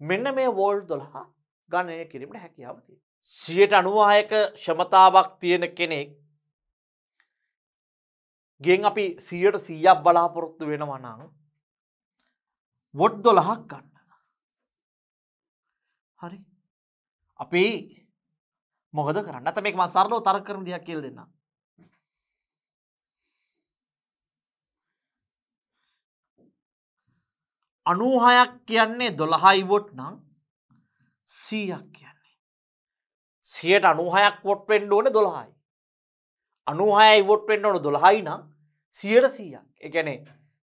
මෙන්න මේ වෝල්ට් 12 ගණනය කිරීමට හැකියාව තියෙනවා. 96ක ක්ෂමතාවක් තියෙන කෙනෙක් ගෙන් අපි 100ක් බලාපොරොත්තු වෙනවා නම් වොට් 12ක් ගන්න. හරි. අපි මොකද කරන්නේ? නැත්නම් මේක මම සරලව තර්ක කරන දෙයක් කියලා දෙන්නම්. අනූහයක් කියන්නේ 12යි වොට් නම් 100ක් කියන්නේ 96ක් වොට් වෙන්න ඕනේ 12යි. 96යි වොට් වෙන්න ඕනේ 12යි නම් 100ක්. ඒ කියන්නේ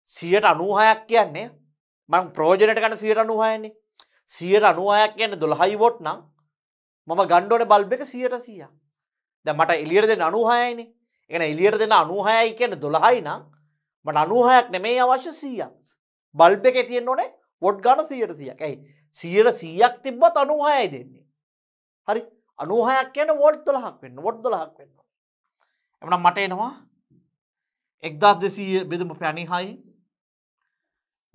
96ක් කියන්නේ මම ප්‍රයෝජනයට ගන්න 96නේ. 96ක් කියන්නේ 12යි වොට් නම් මම ගන්න ඕනේ බල්බ් එක 100ක්. දැන් මට එළියට දෙන්න 96යිනේ. ඒ කියන්නේ එළියට දෙන්න 96යි කියන්නේ 12යි නම් මට 96ක් නෙමෙයි අවශ්‍ය 100ක්. බල්බ් එකේ තියෙන්න ඕනේ වොට් ගන්න 100ක්. ඇයි 100ක් තිබ්බත් 96යි දෙන්නේ. හරි 96ක් කියන්නේ වෝල්ට් 12ක් වෙන්න. වොට් 12ක් වෙන්න. එමුනම් මට එනවා 1200 බෙදුම අපි 96යි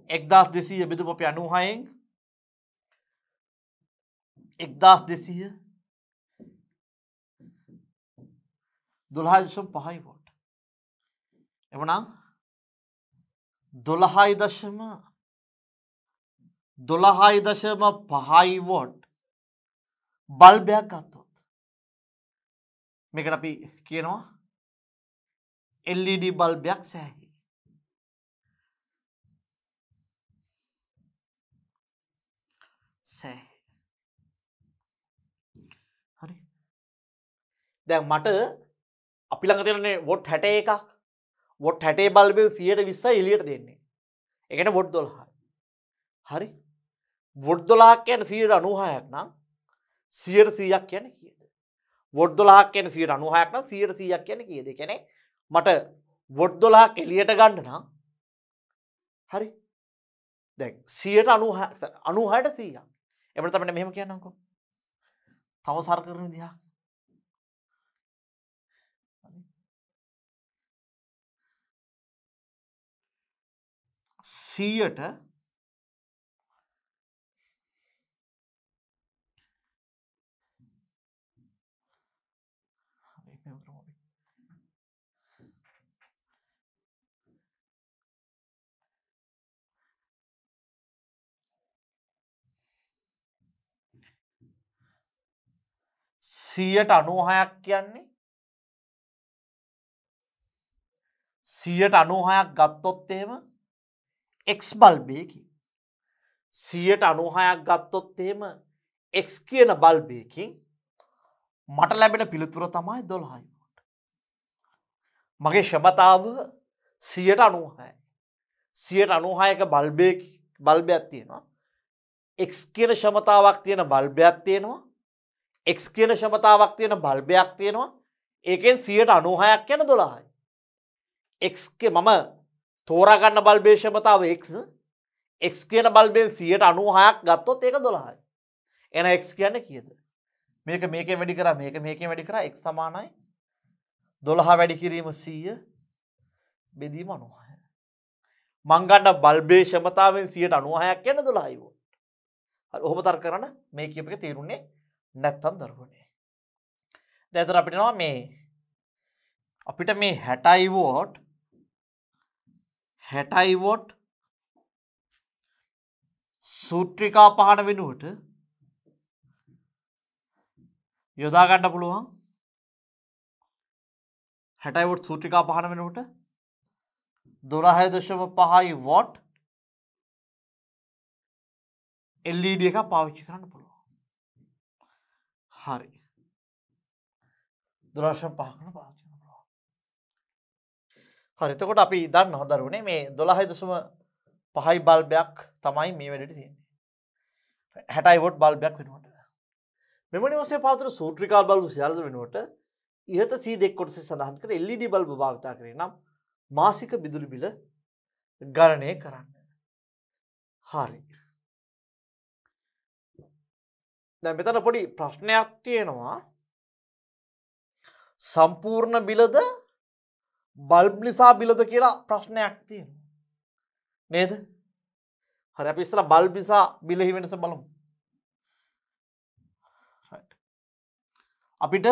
1200 බෙදුම අපි 96න් 1200 12.5 වෝල්ට්. එමුනම් 12.5 වෝල්ට් බල්බයක් ගත්තොත් මේකට අපි කියනවා LED බල්බයක් සෑහි. සෑහි. හරි. දැන් මට අපි ළඟ තියෙනනේ වොට් 61ක්. වොට් 60 බල්බේ 120යි එළියට දෙන්නේ. ඒ කියන්නේ වොට් 12යි. හරි. වොට් 12ක් කියන්නේ 96ක් නම් 100ක් කියන්නේ කීයද? වොට් 12ක් කියන්නේ 96ක් නම් 100ක් කියන්නේ කීයද? ඒ කියන්නේ මට වොට් 12ක් එළියට ගන්න නම් හරි. දැන් 96ට 100ක්. එමුණ තමයි මෙහෙම කියන්නම්කෝ. තව සර කරන විදිහක්. 100ට 96ක් කියන්නේ 96ක් ගත්තොත් එහෙම X බල්බයකින් 96ක් ගත්තොත් එහෙම X කියන බල්බයකින් මට ලැබෙන පිළිතුර තමයි 12යි. මගේ ක්ෂමතාව 96යි. 96ක බල්බයක් තියෙනවා. X කියන ක්ෂමතාවක් තියෙන බල්බයක් තියෙනවා. X කියන ක්ෂමතාවක් තියෙන බල්බයක් තියෙනවා. ඒකෙන් 96ක් යන 12යි. X මම තෝරා ගන්න බල්බේ ක්ෂමතාව X. X කියන බල්බෙන් 96ක් ගත්තොත් ඒක 12යි. එහෙනම් X කියන්නේ කීයද? මේකෙන් වැඩි කරා මේකෙන් වැඩි කරා X සමානයි 12 වැඩි කිරීම 100 බෙදීම 96. මං ගන්න බල්බේ ක්ෂමතාවෙන් 96ක් යන 12යි වෝල්ට්. හරි ඔහොම තර්ක කරන්න මේ කියප එක තේරුන්නේ නැත්තම් දරුවනේ. දැන් අතර අපිට එනවා අපිට මේ 60යි වෝට් සූත්‍රිකා පහන වෙනුවට යොදා ගන්න පුළුවන් 60යි වෝට් සූත්‍රිකා පහන වෙනුවට 12.5 වොට් LED එකක් පාවිච්චි කරන්න පුළුවන්. හරි. 12.5 කරන පාවිච්චි කරන්න පුළුවන්. හරි. එතකොට අපි දන්නවා දරුවනේ මේ 12.5 බල්බයක් තමයි මේ වැඩේට තියෙන්නේ. 60 වොට් බල්බයක් වෙනකොට. මෙම නිවසේ පවතින සූත්‍රිකා බල්බ් සියල්ල වෙනුවට ඉහත C2 කොටසේ සඳහන් කර LED බල්බ භාවිත කරේ නම් මාසික විදුලි බිල ගණනය කරන්න. හරි. දැන් මෙතන පොඩි ප්‍රශ්නයක් තියෙනවා. සම්පූර්ණ බිලද බල්බ් නිසා බිලද කියලා ප්‍රශ්නයක් තියෙනවා. නේද? හරි අපි ඉස්සලා බල්බ් නිසා බිලෙහි වෙනස බලමු. right. අපිට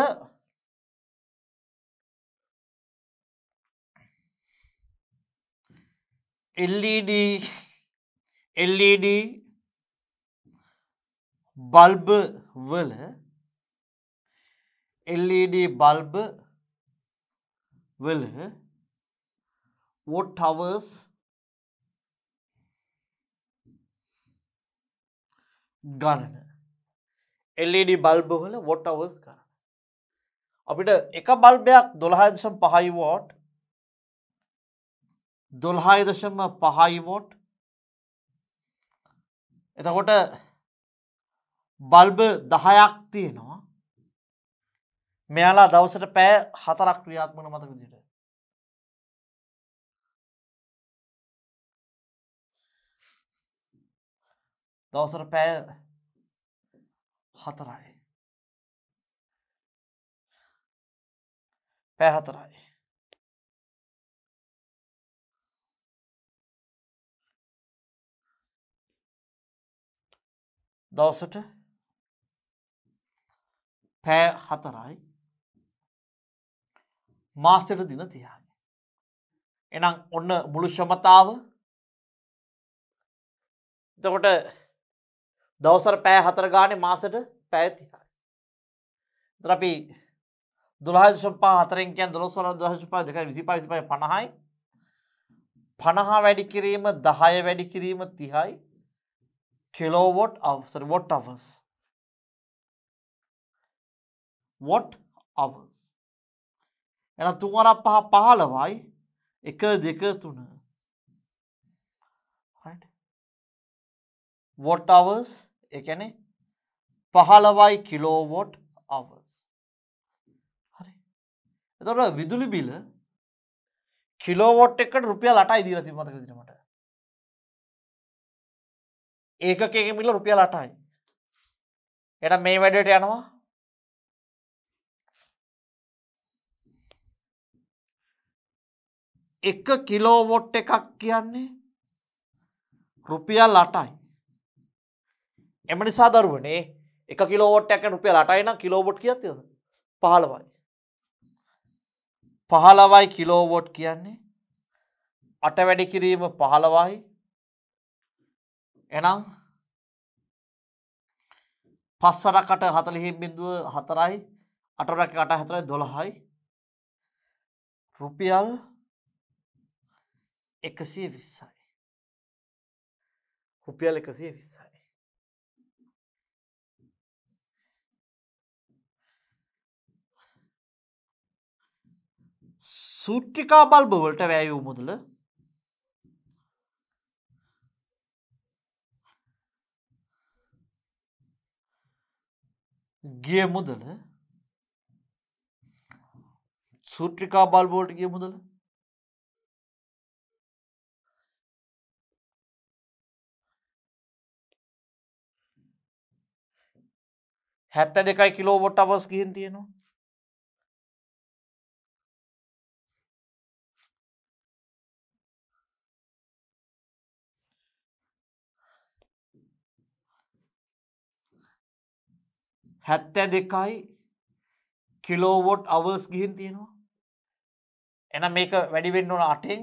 LED බල්බ් වල LED බල්බ් වල watt hours ගණන LED බල්බ් වල watt hours ගණන අපිට එක බල්බයක් 12.5 වෝට් 12.5 වෝට් එතකොට බල්බ 10ක් තියෙනවා මෙයාලා දවසට පැය 4ක් ක්‍රියාත්මක මතක විදිහට දවසට පැය 4යි පැය 4යි දවසට පැය 4යි මාසෙට දින 30යි. එහෙනම් ඔන්න මුළු ක්ෂමතාව. එතකොට දවසට පැය 4 ගානේ මාසෙට පැය 30යි. එතන අපි 12.5 කියන්නේ 12.5 2 25 50යි. 50 වැඩි කිරීම 10 වැඩි කිරීම 30යි. Kilowatt hour watt hours. watt hours. එහෙනම් 3 5 15යි 1 2 3. right. watt hours ඒ කියන්නේ 15යි කිලෝවොට් hours. හරි. එතකොට විදුලි බිල කිලෝවොට් එකකට රුපියල් 8යි දීලා තිබ්බ මතක විදිහට මට. ඒකකයේ මිල රුපියල් 8යි. එහෙනම් මේ වැඩේට යනවා 1 කිලෝවොට් එකක් කියන්නේ රුපියල් 8යි. එම නිසා දරුවනේ 1 කිලෝවොට් එකක් රුපියල් 8යි නම් කිලෝවොට් කීයක් තියෙනවද? 15යි. 15යි කිලෝවොට් කියන්නේ 8 වැඩි කිරීම 15යි. එහෙනම් 5 වරක් 8 40 බිඳුව 4යි 8 වරක් 8 4යි 12යි රුපියල් 120යි. රුපියල් 120යි. සූත්‍රිකා බල්බ වලට වැය වූ මුදල ගිය මුදල සූත්‍රිකා බල්බ වලට ගිය මුදල 72යි කිලෝවොට් අවර්ස් ගිහින් තියෙනවා. හැත්තෑ දෙකයි කිලෝවොට් අවර්ස් ගිහින් තියෙනවා. එහෙනම් මේක වැඩි වෙන්න ඕන 8ෙන්.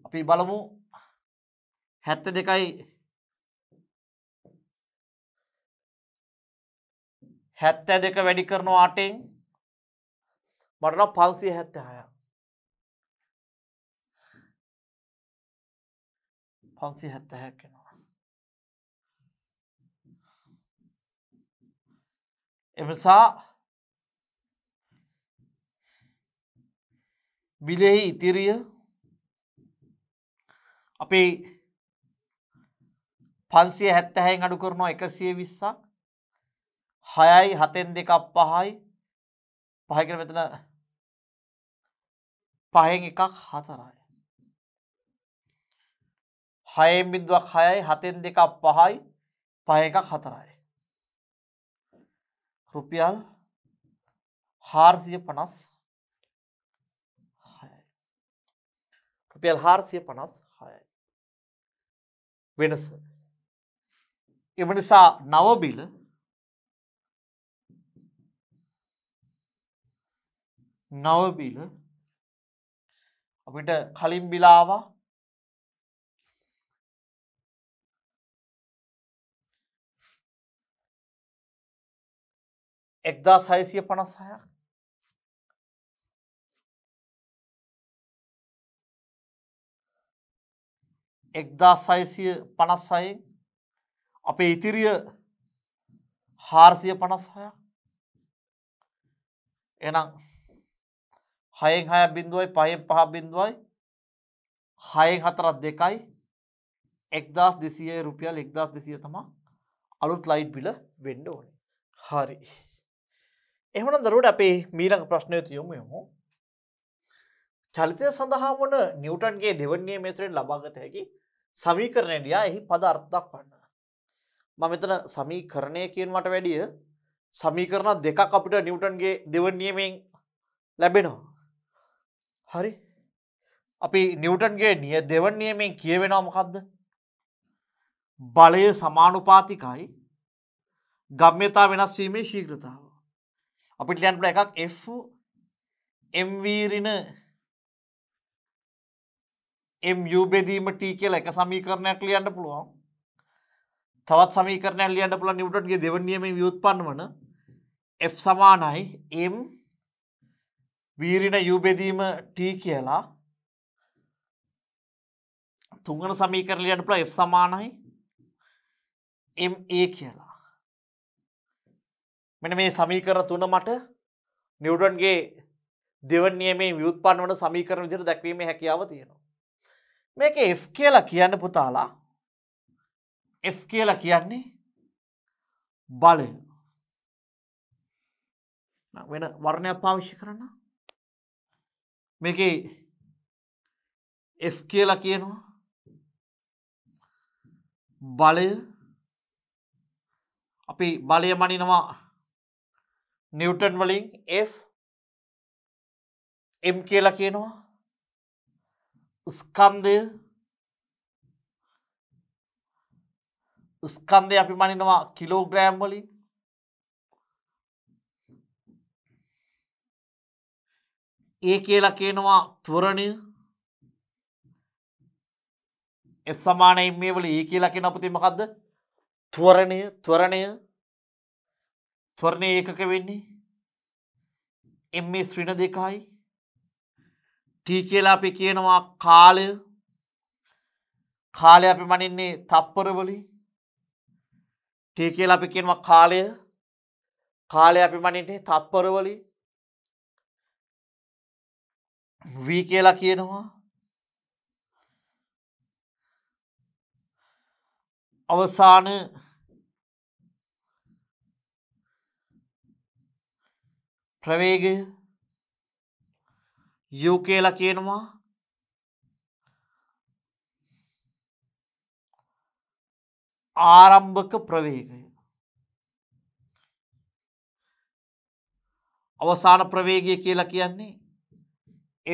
අපි බලමු 72යි 72 වැඩි කරනවා 8ෙන් මට නම් 576ක්. 576 වෙනවා. එමසා බිලෙහි ඉතිරිය අපි 576න් අඩු කරනවා 120ක් 6යි 7න් 2ක් 5යි 5 කියලා මෙතන 5න් 1ක් 4යි 6න් බිඳුවක් 6යි 7න් 2ක් 5යි 5න් 1ක් 4යි රුපියල් 456යි රුපියල් 456යි වෙනස. එම නිසා නව බිල අපිට කලින් බිල ආවා 1656ක් 1656න් අපේ ඉතිරිය 456ක් එහෙනම් 6න් 6ක් බිඳුවයි 5න් 5ක් බිඳුවයි 6න් 4ක් 2යි 1200 රුපියල් 1200 තමයි අලුත් ලයිට් බිල වෙන්න ඕනේ. හරි. එහෙනම් දරුවෝ අපේ ඊළඟ ප්‍රශ්නයට යමු. චලිතය සඳහා වන නිව්ටන්ගේ දෙවන නියමය තුළින් ලබාගත හැකි සමීකරණය ලියා එහි පද අර්ථ දක්වන්න. මම මෙතන සමීකරණය කියනවට වැඩිය සමීකරණ දෙකක් අපිට නිව්ටන්ගේ දෙවන නියමයෙන් ලැබෙනවා. හරි. අපි නිව්ටන්ගේ දෙවන නියමයෙන් කියවෙනවා මොකද්ද? බලය සමානුපාතිකයි ගම්‍යතා වෙනස් වීමේ ශීඝ්‍රතාව. අපිට ලියන්න පුළුවන් එකක් F mv ඍණ mu බෙදීම t කියලා එක සමීකරණයක් ලියන්න පුළුවන්. තවත් සමීකරණයක් ලියන්න පුළුවන් නිව්ටන්ගේ දෙවන නියමයෙන් ව්‍යුත්පන්න වන F සමානයි m v ඍණ u බෙදීම t කියලා. තුන්වන සමීකරණය ලියන්න පුළුවන් F සමානයි ma කියලා. මෙන්න මේ සමීකරණ තුන මට නිව්ටන්ගේ දෙවන නියමයෙන් ව්‍යුත්පන්න වන සමීකරණ විදිහට දැක්වීමේ හැකියාව තියෙනවා. මේක F කියලා කියන්නේ පුතාලා F කියලා කියන්නේ බලය. වෙන වර්ණයක් පාවිච්චි කරන්න. මේකේ F කියලා කියනවා බලය. අපි බලය මනිනවා නිව්ටන් වලින් F m කියලා කියනවා ස්කන්ධය අපි මනිනවා කිලෝග්‍රෑම් වලින් A කියලා කියනවා ත්වරණය F සමානයි මේ වල E කියලා කියන අපිට මොකද්ද ත්වරණය ඒකක වෙන්නේ ms ඍණ 2යි t කියලා අපි කියනවා කාලය අපි මනින්නේ තප්පර වලින් t කියලා අපි කියනවා කාලය අපි මනින්නේ තප්පර වලින් v කියලා කියනවා අවසාන ප්‍රවේගය u කියලා කියනවා ආරම්භක ප්‍රවේගය. අවසාන ප්‍රවේගය කියලා කියන්නේ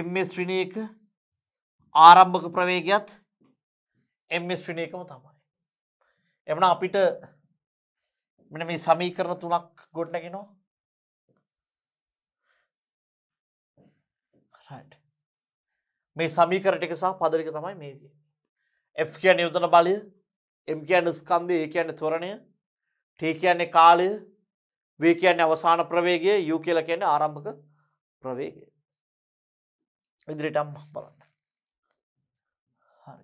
ms ඍණ 1 ආරම්භක ප්‍රවේගයත් ms ඍණ 1ම තමයි. එවනම් අපිට මෙන්න මේ සමීකරණ තුනක් ගොඩනගෙනවා. right. මේ සමීකරණ ටික සහ පද ටික තමයි මේ තියෙන්නේ. F කියන්නේ යොදන බලය, m කියන්නේ ස්කන්ධය, a කියන්නේ ත්වරණය, t කියන්නේ කාලය, v කියන්නේ අවසාන ප්‍රවේගය, u කියලා කියන්නේ ආරම්භක ප්‍රවේගය. ඉදිරියටම බලන්න. හරි.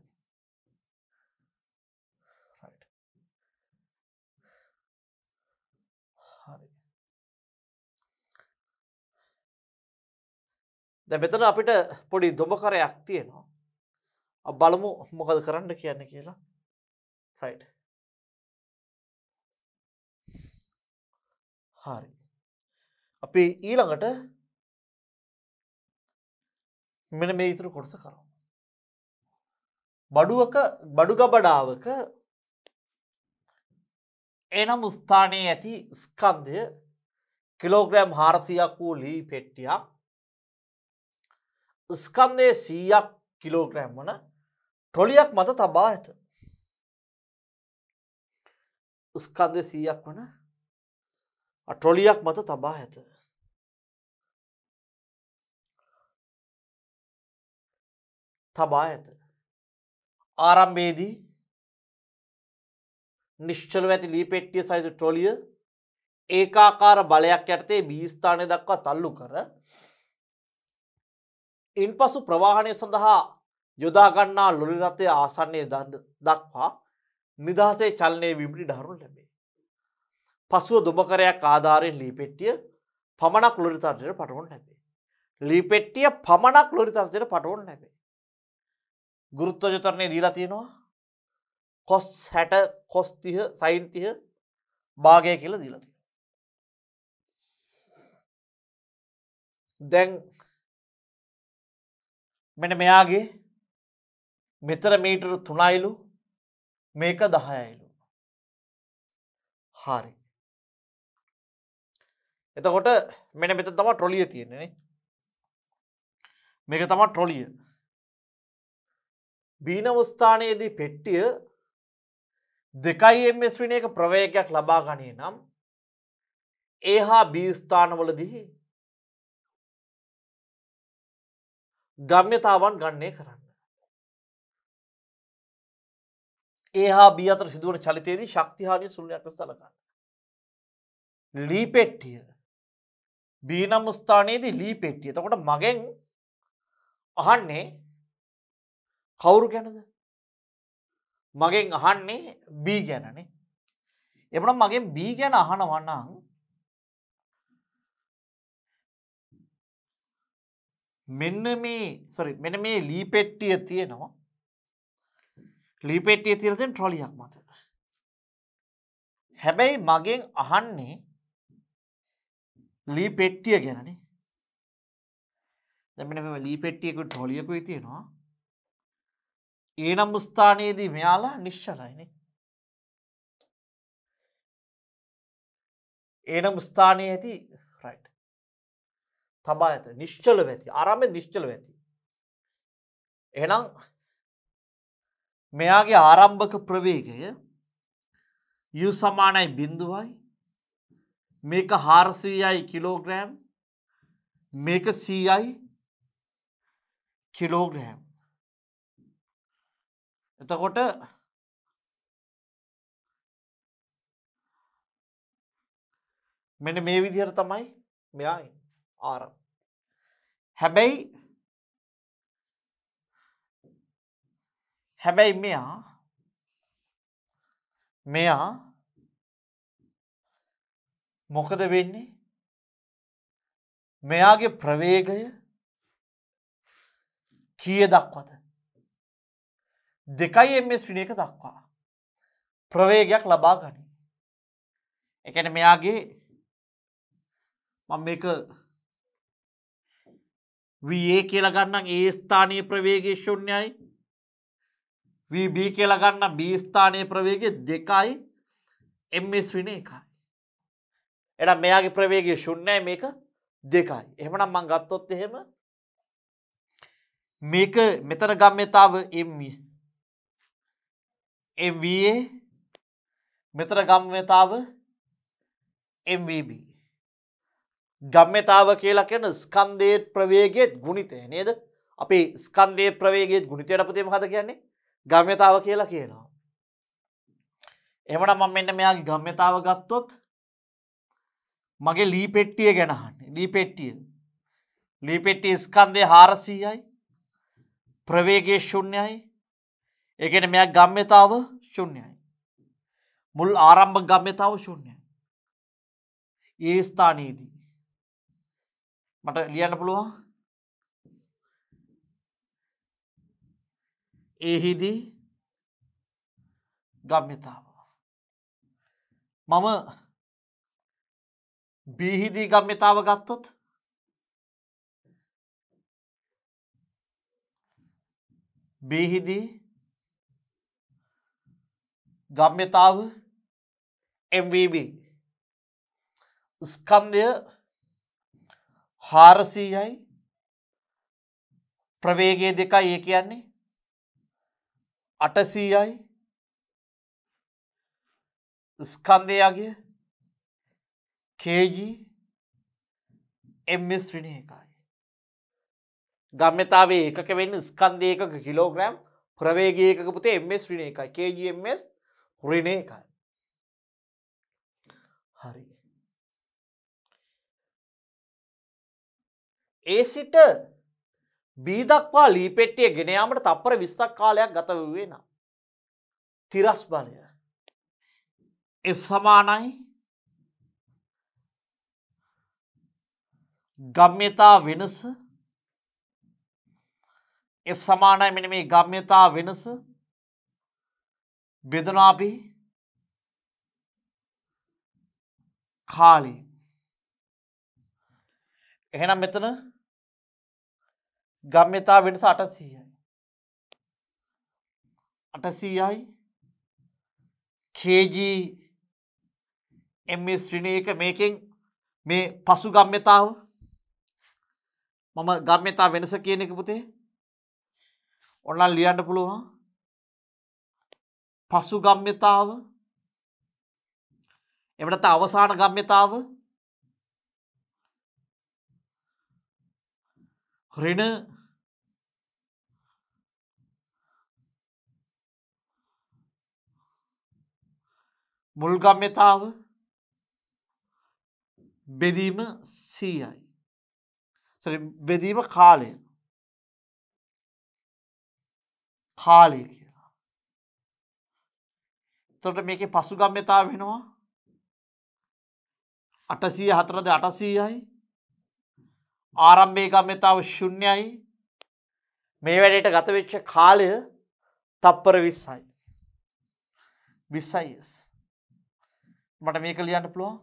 දැන් මෙතන අපිට පොඩි දොඹකරයක් තියෙනවා. අපි බලමු මොකද කරන්න කියන්නේ කියලා. right. හරි. අපි ඊළඟට මෙන්න මේ ඊතුරු කොටස කරමු. බඩු ගබඩාවක එනම් ස්ථානයේ ඇති ස්කන්ධය කිලෝග්‍රෑම් 400ක් වූ ලී පෙට්ටියක් ස්කන්ධයේ 100ක් කිලෝග්‍රෑම් වන ට්‍රොලියක් මත තබා ඇත. ස්කන්ධයේ 100ක් වන ට්‍රොලියක් මත තබා ඇත. ආරම්භයේදී නිශ්චලව ඇති ලී පෙට්ටිය සයිසු ට්‍රොලිය ඒකාකාර බලයක් යටතේ B ස්ථානය දක්වා තල්ලු කර ඉන්පසු ප්‍රවාහනය සඳහා යොදා ගන්නා ලොරි රථය ආසන්නයේ දක්වා නිදහසේ චලනය වීමට ඉඩ හරිනු ලැබේ. පසුව දොඹකරයක් ආධාරයෙන් ලී පෙට්ටිය පමණක් ලොරි තර්ජනයට පටවනු ලැබේ. ලී පෙට්ටිය පමණක් ලොරි තර්ජනයට පටවනු ලැබේ. ගුරුත්වාකර්ෂණ ත්වරණය දීලා තියෙනවා cos 60 cos 30 sin 30 භාගය කියලා දීලා තියෙනවා. දැන් මෙන්න මෙයාගේ මෙතර මීටර 3යිලු මේක 10යිලු. හරි. එතකොට මෙන්න මෙතන තමයි ට්‍රොලිය තියෙන්නේ නේ. මේක තමයි ට්‍රොලිය. බීනම ස්ථානයේදී පෙට්ටිය 2 ms ශ්‍රේණියක ප්‍රවේගයක් ලබා ගනී නම් A හා B ස්ථානවලදී ගම්‍යතාවන් ගණනය කරන්න. A හා B අතර සිදුවන චලිතයේදී ශක්ති හානිය ශූන්‍යයක් ලෙස සලකන්න. ලී පෙට්ටිය B නම් ස්ථානයේදී ලී පෙට්ටිය. එතකොට මගෙන් අහන්නේ කවුරු ගැනද? මගෙන් අහන්නේ B ගැනනේ. එමුනම් මගෙන් B ගැන අහනවා නම් මෙන්න මේ ලී පෙට්ටිය තියෙනවා. ලී පෙට්ටිය තියෙන තැන ට්‍රොලියක් මත. හැබැයි මගෙන් අහන්නේ ලී පෙට්ටිය ගැනනේ. දැන් මෙන්න මේ ලී පෙට්ටියකුයි ට්‍රොලියකුයි තියෙනවා. ඒ නම් ස්ථානයේදී මෙයාලා නිශ්චලයිනේ. ඒ නම් ස්ථානයේ ඇති right. තබා ඇත නිශ්චලව ඇති. ආරම්භයේ නිශ්චලව ඇති. එහෙනම් මෙයාගේ ආරම්භක ප්‍රවේගය u සමානයි 0යි. මේක 400යි කිලෝග්‍රෑම්. මේක 100යි කිලෝග්‍රෑම්. එතකොට මෙන්න මේ විදිහට තමයි මෙයා ආරම්භ. හැබැයි මෙයා මොකද වෙන්නේ? මෙයාගේ ප්‍රවේගය කීය දක්වාද? 2 ms ශ්‍රේණියක දක්වා ප්‍රවේගයක් ලබා ගනී. ඒ කියන්නේ මෙයාගේ මම මේක VA කියලා ගන්නම්. A ස්ථානීය ප්‍රවේගය 0යි. VB කියලා ගන්නම්. B ස්ථානීය ප්‍රවේගය 2යි. ms ශ්‍රේණිය 1යි. එහෙනම් මෙයාගේ ප්‍රවේගය 0යි මේක 2යි. එහෙමනම් මම ගත්තොත් එහෙම මේක මෙතන ගම්‍යතාව MVA මෙතන ගම්‍යතාව MVB. ගම්‍යතාව කියලා කියන ස්කන්ධයේ ප්‍රවේගයේ ගුණිතය නේද? අපි ස්කන්ධයේ ප්‍රවේගයේ ගුණිතයට අපිට මොකද කියන්නේ? ගම්‍යතාව කියලා කියනවා. එහෙමනම් මම මෙන්න මෙයාගේ ගම්‍යතාව ගත්තොත් මගේ ලී පෙට්ටිය ගැන අහන්නේ. ලී පෙට්ටිය ස්කන්ධය 400යි. ප්‍රවේගය 0යි. ඒ කියන්නේ මෙයා ගම්‍යතාව 0යි. මුල් ආරම්භක ගම්‍යතාව 0යි. ඒ ස්ථානයේදී මට ලියන්න පුළුවන් එහිදී ගම්‍යතාව. මම බීහිදී ගම්‍යතාව ගත්තොත් බීහිදී ගම්‍යතාව MVB ස්කන්ධය 400යි ප්‍රවේගය 2යි ඒ කියන්නේ 800යි ස්කන්ධයගේ kg ms ඍණ 1යි. ගම්‍යතාවයේ ඒකක වෙන්නේ ස්කන්ධය ඒකක කිලෝග්‍රෑම් ප්‍රවේගය ඒකක පුතේ ms ඍණ 1යි kg ms ඍණ 1යි. හරි. ඒ සිට B දක්වා ලී පෙට්ටිය ගෙන යාමට තප්පර 20ක් කාලයක් ගත වූයේ නම් තිරස් බලය F සමානයි ගම්‍යතා වෙනස F සමානයි මෙන්න මේ ගම්‍යතා වෙනස බෙදනවා අපි කාලය. එහෙනම් මෙතන ගම්‍යතා වෙනස 800යි. 800යි kg ms ඍණ 1 මේකෙන් මේ පසු ගම්‍යතාව මම ගම්‍යතා වෙනස කියන එක පුතේ ඔන්ලයින් ලියන්න පුළුවන්. පසු ගම්‍යතාව එහෙම නැත්නම් අවසාන ගම්‍යතාව ඍණ මුල් ගම්‍යතාව බෙදීම 100යි. බෙදීම කාලය කියලා. එතකොට මේකේ පසු ගම්‍යතාව වෙනවා 804ද 800යි. ආරම්භයේ ගම්‍යතාව 0යි. මේ වැඩේට ගත වෙච්ච කාලය තප්පර 20යි. 20යි. මට මේක ලියන්න පුළුවන්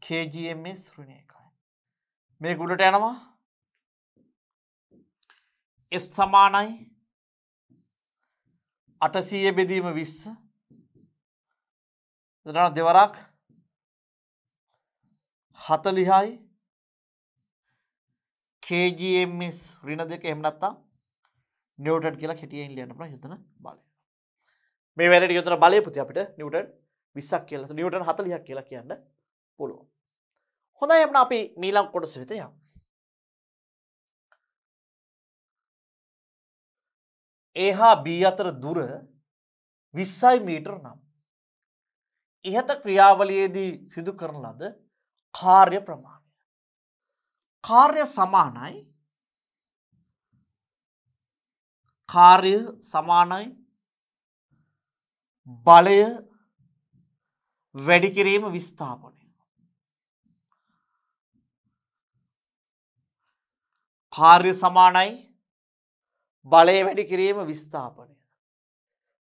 kg ms ඍණ 1යි. මේක උඩට යනවා F සමානයි 800 බෙදීම 20. එතන දෙවරක් 40යි kg ms ඍණ 2 එහෙම නැත්නම් නිව්ටන් කියලා කෙටියෙන් ලියන්න පුළුවන් යොතන බලය. මේ වැඩේට යොතන බලය පුතේ අපිට නිව්ටන් 20ක් කියලා නිව්ටන් 40ක් කියලා කියන්න පුළුවන්. හොඳයි එහෙනම් අපි ඊළඟ කොටස වෙත යමු. A හා B අතර දුර 20යි මීටර නම් ඉහත ක්‍රියාවලියේදී සිදු කරන ලද කාර්ය ප්‍රමාණය. කාර්ය සමානයි බලය වැඩි කිරීම විස්ථාපනය. කාර්ය සමානයි බලය වැඩි කිරීම විස්ථාපනය.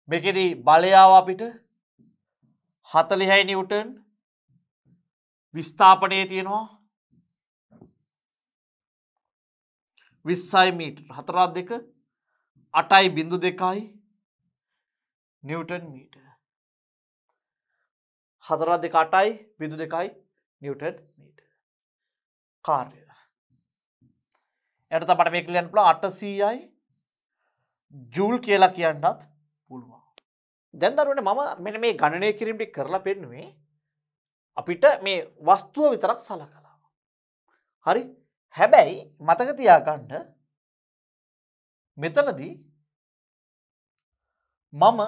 මේකෙදී බලය ආව අපිට 40යි නිව්ටන් විස්ථාපනයේ තියෙනවා 20යි මීටර 4 8.2යි නිව්ටන් මීටර 4 8.2යි නිව්ටන් මීටර කාර්ය. එතකොට අපිට මේක ලියන්න පුළුවන් 800යි ජූල් කියලා කියන්නත් පුළුවන්. දැන් දරුවනේ මම මෙන්න මේ ගණනය කිරීම ටික කරලා පෙන්නුවේ අපිට මේ වස්තුව විතරක් සලකලා. හරි? හැබැයි මතක තියාගන්න මෙතනදී මම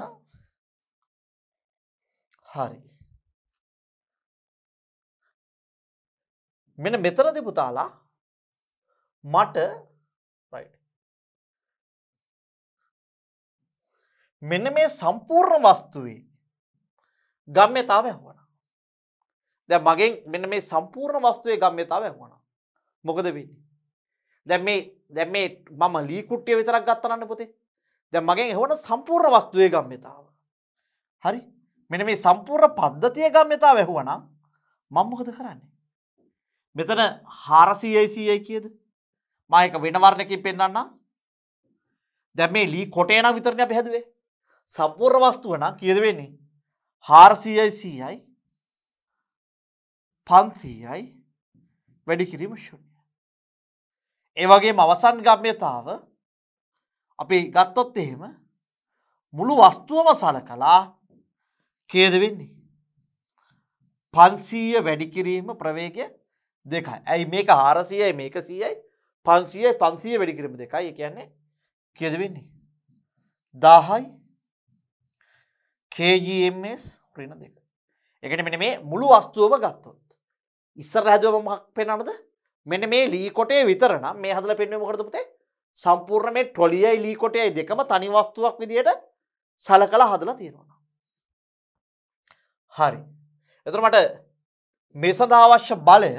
හරි මෙන්න මෙතනදී පුතාලා මට රයිට් මෙන්න මේ සම්පූර්ණ වස්තුවේ ගම්‍යතාවය හොයනවා. දැන් මගෙන් මෙන්න මේ සම්පූර්ණ වස්තුවේ ගම්‍යතාවය හොයනවා. මොකද වෙන්නේ? දැන් මේ මම ලී කුට්ටිය විතරක් ගත්තා නන්නේ පුතේ. දැන් මගෙන් එහවන සම්පූර්ණ වස්තුවේ ගම්‍යතාව. හරි? මෙන්න මේ සම්පූර්ණ පද්ධතිය ගම්‍යතාව ඇහුවනම් මම මොකද කරන්නේ? මෙතන 400යි 100යි කීයද? මම එක වෙන වර්ණයකින් පෙන්නන්නම්. දැන් මේ ලී කොටේ නම් විතරනේ අපි හැදුවේ. සම්පූර්ණ වස්තුව නම් කීයද වෙන්නේ? 400යි 100යි 500යි වැඩි කිරීම ශූන්‍යයි. ඒ වගේම අවසන් ගම්‍යතාව අපි ගත්තොත් එහෙම මුළු වස්තුවම සලකලා කීයද වෙන්නේ? 500 වැඩි කිරීම ප්‍රවේගය 2යි. ඇයි මේක 400යි මේක 100යි 500යි 500 වැඩි කිරීම 2යි. ඒ කියන්නේ කීයද වෙන්නේ? 10යි kgms ඍණ 2. ඒ කියන්නේ මෙන්න මේ මුළු වස්තුවම ගත්තොත් ඉස්සර හැදුවම මොකක් පෙන්වන්නද? මෙන්න මේ ලී කොටේ විතර නම් මේ හදලා පෙන්වන්නේ මොකටද පුතේ? සම්පූර්ණ මේ ට්‍රොලියයි ලී කොටයයි දෙකම තනි වස්තුවක් විදියට සලකලා හදලා තියෙනවා. හරි. එතකොට මට මේ සඳහා අවශ්‍ය බලය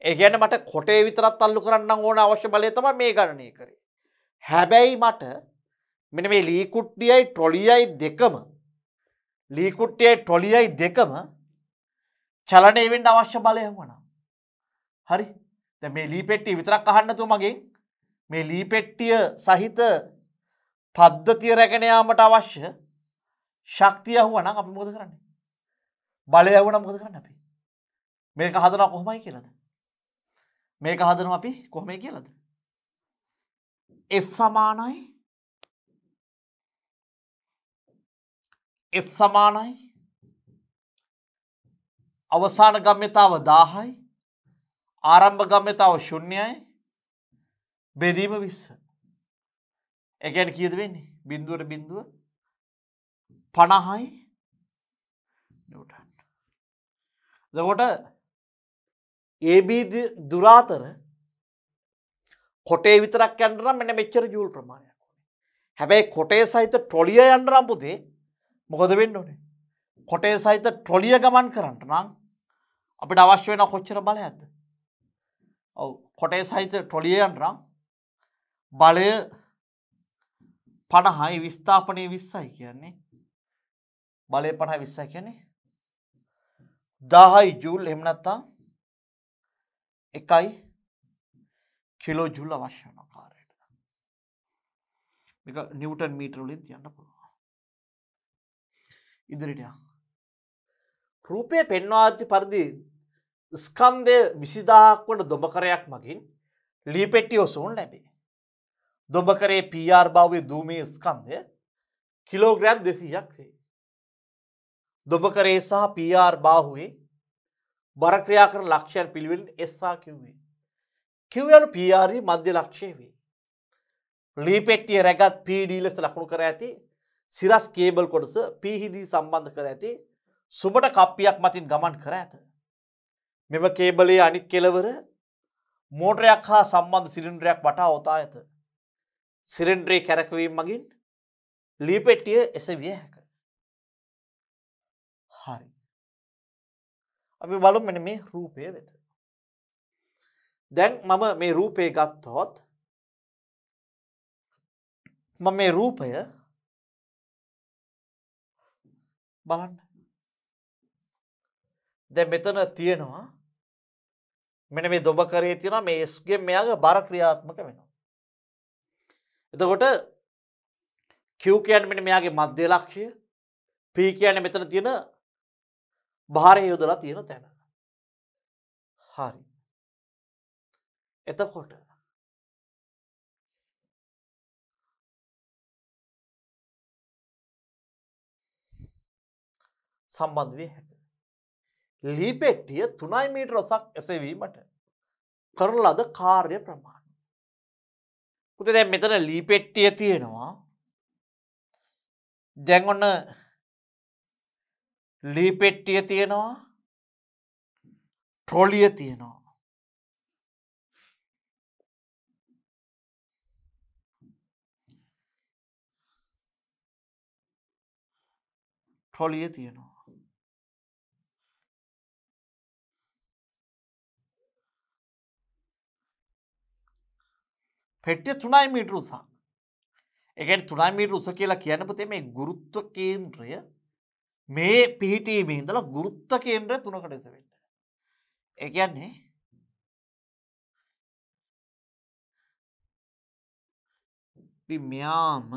ඒ කියන්නේ මට කොටේ විතරක් තල්ලු කරන්න ඕන අවශ්‍ය බලය තමයි මේ ගණනය කරේ. හැබැයි මට මෙන්න මේ ලී කුට්ටියයි ට්‍රොලියයි දෙකම චලනය වෙන්න අවශ්‍ය බලය වුණා. හරි. දැන් මේ ලී පෙට්ටිය විතරක් අහන්න නැතුව මගෙන් මේ ලී පෙට්ටිය සහිත පද්ධතිය රැගෙන යාමට අවශ්‍ය ශක්තිය අහුවනම් අපි මොකද කරන්නේ? බලය අහුවනම් මොකද කරන්නේ අපි? මේක හදනවා කොහොමයි කියලාද? මේක හදනවා අපි කොහොමයි කියලාද? F සමානයි අවසාන ගම්‍යතාව 10යි ආරම්භ ගම්‍යතාව 0යි බෙදීම 20. ඒ කියන්නේ කීයද වෙන්නේ? බිඳුවට බිඳුව 50යි නිව්ටන්. එතකොට AB දුර අතර කොටේ විතරක් යන්න නම් මෙන්න මෙච්චර ජූල් ප්‍රමාණයක් ඕනේ. හැබැයි කොටේ සහිත ට්‍රොලිය යන්න නම් පුතේ මොකද වෙන්න ඕනේ? කොටේ සහිත ට්‍රොලිය ගමන් කරන්න නම් අපිට අවශ්‍ය වෙන කොච්චර බලයක්ද? ඔව් කොටේ සහිත ට්‍රොලිය යන්න නම් බලය 50යි විස්ථාපනයේ 20යි කියන්නේ බලය 50යි 20යි කියන්නේ 10යි ජූල් එහෙම නැත්නම් 1යි කිලෝ ජූල් අවශ්‍ය වෙන කාර්යයට. මේක නිව්ටන් මීටර වලින් තියන්න පුළුවන්. ඉදිරියට යන්න. රූපයේ පෙන්වා ඇති පරිදි ස්කන්ධය 20000ක් වන දොඹකරයක් මගින් ලී පෙට්ටිය ඔසවනු ලැබේ. දොඹකරයේ PR භාවයේ ධූමයේ ස්කන්ධය කිලෝග්‍රෑම් 200ක් වේ. දොඹකරයේ සහ PR බාහුවේ බර ක්‍රියා කරන ලක්ෂයන් පිළිවෙලින් S හා Q වේ. Q යනු PR මධ්‍ය ලක්ෂය වේ. ලී පෙට්ටිය රැගත් PD ලෙස ලකුණු කර ඇති සිරස් කේබල් කොටස P හිදී සම්බන්ධ කර ඇති සුබට කප්පියක් මතින් ගමන් කර ඇත. මෙම කේබලයේ අනිත් කෙළවර මෝටරයක් හා සම්බන්ධ සිලින්ඩරයක් වටා ඔතා ඇත. සිලින්ඩරේ කැරකවීම මගින් ලී පෙට්ටිය එසවිය හැකිය. හරි. අපි බලමු මෙන්න මේ රූපය වෙත. දැන් මම මේ රූපය ගත්තොත් මම මේ රූපය බලන්න. දැන් මෙතන තියෙනවා මෙන්න මේ දොඹකරයේ තියෙනවා මේ S ගේ මෙයාගේ බර ක්‍රියාත්මක වෙනවා. එතකොට Q කියන්නේ මෙන්න මෙයාගේ මධ්‍ය ලක්ෂය, P කියන්නේ මෙතන තියෙන භාරය යොදලා තියෙන තැන. හරි. එතකොට සම්බන්ධ වේ හැකියි. ලී පෙට්ටිය 3 මීටර ඔසක් එසවීමට කරන ලද කාර්ය ප්‍රමාණය. පුතේ දැන් මෙතන ලී පෙට්ටිය තියෙනවා. දැන් ඔන්න ලී පෙට්ටිය තියෙනවා. ට්‍රොලිය තියෙනවා. ට්‍රොලිය තියෙනවා. පෙට්ටිය 3 මීටර උසක්. ඒ කියන්නේ 3 මීටර උස කියලා කියන්නේ පුතේ මේ ගුරුත්ව කේන්ද්‍රය මේ පිහිටීමේ ඉඳලා ගුරුත්ව කේන්ද්‍රය 3කට එස වෙන්න. ඒ කියන්නේ අපි මෙයාම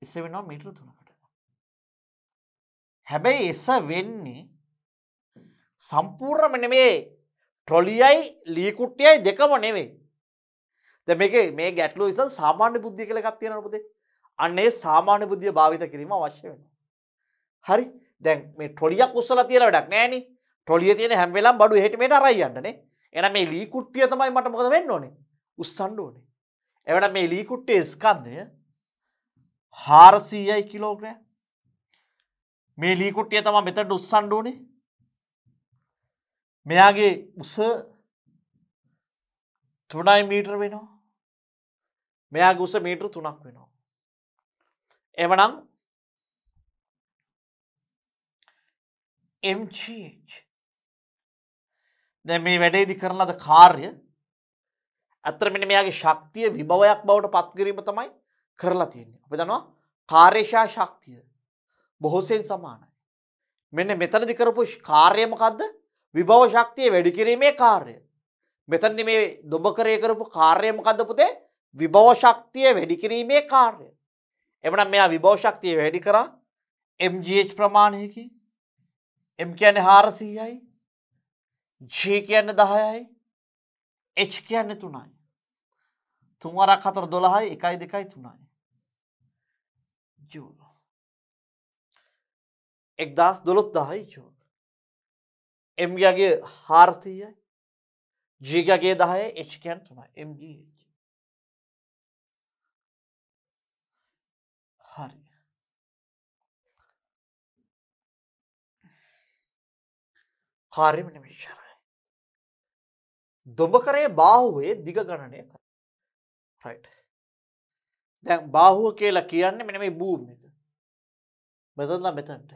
එස වෙනවා මීටර 3කට. හැබැයි එස වෙන්නේ සම්පූර්ණයෙන්ම නෙමෙයි ට්‍රොලියයි ලී කුට්ටියයි දෙකම නෙවෙයි. දැන් මේ ගැටලුව ඉතින් සාමාන්‍ය බුද්ධිය කියලා එකක් තියෙනවා පුතේ. අන්න ඒ සාමාන්‍ය බුද්ධිය භාවිත කිරීම අවශ්‍ය වෙනවා. හරි. දැන් මේ ට්‍රොලියක් උස්සලා තියලා වැඩක් නැහැ නේ. ට්‍රොලිය තියෙන හැම වෙලාවෙම බඩු එහෙට මෙහෙට අරයි යන්නනේ. එහෙනම් මේ ලී කුට්ටිය තමයි මට මොකද වෙන්න ඕනේ? උස්සන්න ඕනේ. එවනම් මේ ලී කුට්ටියේ ස්කන්ධය 400යි කිලෝග්‍රෑම්. මේ ලී කුට්ටිය තමයි මෙතනට උස්සන්න ඕනේ. මෙයාගේ උස 3 මීටර වෙනවා. මෙයාගේ උස මීටර 3ක් වෙනවා. එවනම් mgh දැන් මේ වැඩේදී කරන ලද කාර්ය අතර මෙන්න මෙයාගේ ශක්තිය විභවයක් බවට පත් කිරීම තමයි කරලා තියෙන්නේ. අපි දන්නවා කාර්යශා ශක්තිය බොහෝසෙන් සමානයි. මෙන්න මෙතනදී කරපු කාර්යය මොකද්ද? විභව ශක්තිය වැඩි කිරීමේ කාර්යය. මෙතනදී මේ දොඹකරේ කරපු කාර්යය මොකද්ද පුතේ? විභව ශක්තිය වැඩි කිරීමේ කාර්යය. එවනම් මෙයා විභව ශක්තිය වැඩි කරා mgh ප්‍රමාණයකින්. m කියන්නේ 400යි. g කියන්නේ 10යි. h කියන්නේ 3යි. 3 වරක් 4 12යි 1යි 2යි 3යි. ජූල් 1012යි ජූල්. m ගගේ 400යි. g ගගේ 10යි h කියන්නේ 3යි. mgh. හරි. කාර්යය මෙන්න මෙච්චරයි. දොඹකරේ බාහුවේ දිග ගණනය කරා. රයිට්. දැන් බාහුව කියලා කියන්නේ මෙන්න මේ බූම් එක. මෙතනලා මෙතනට.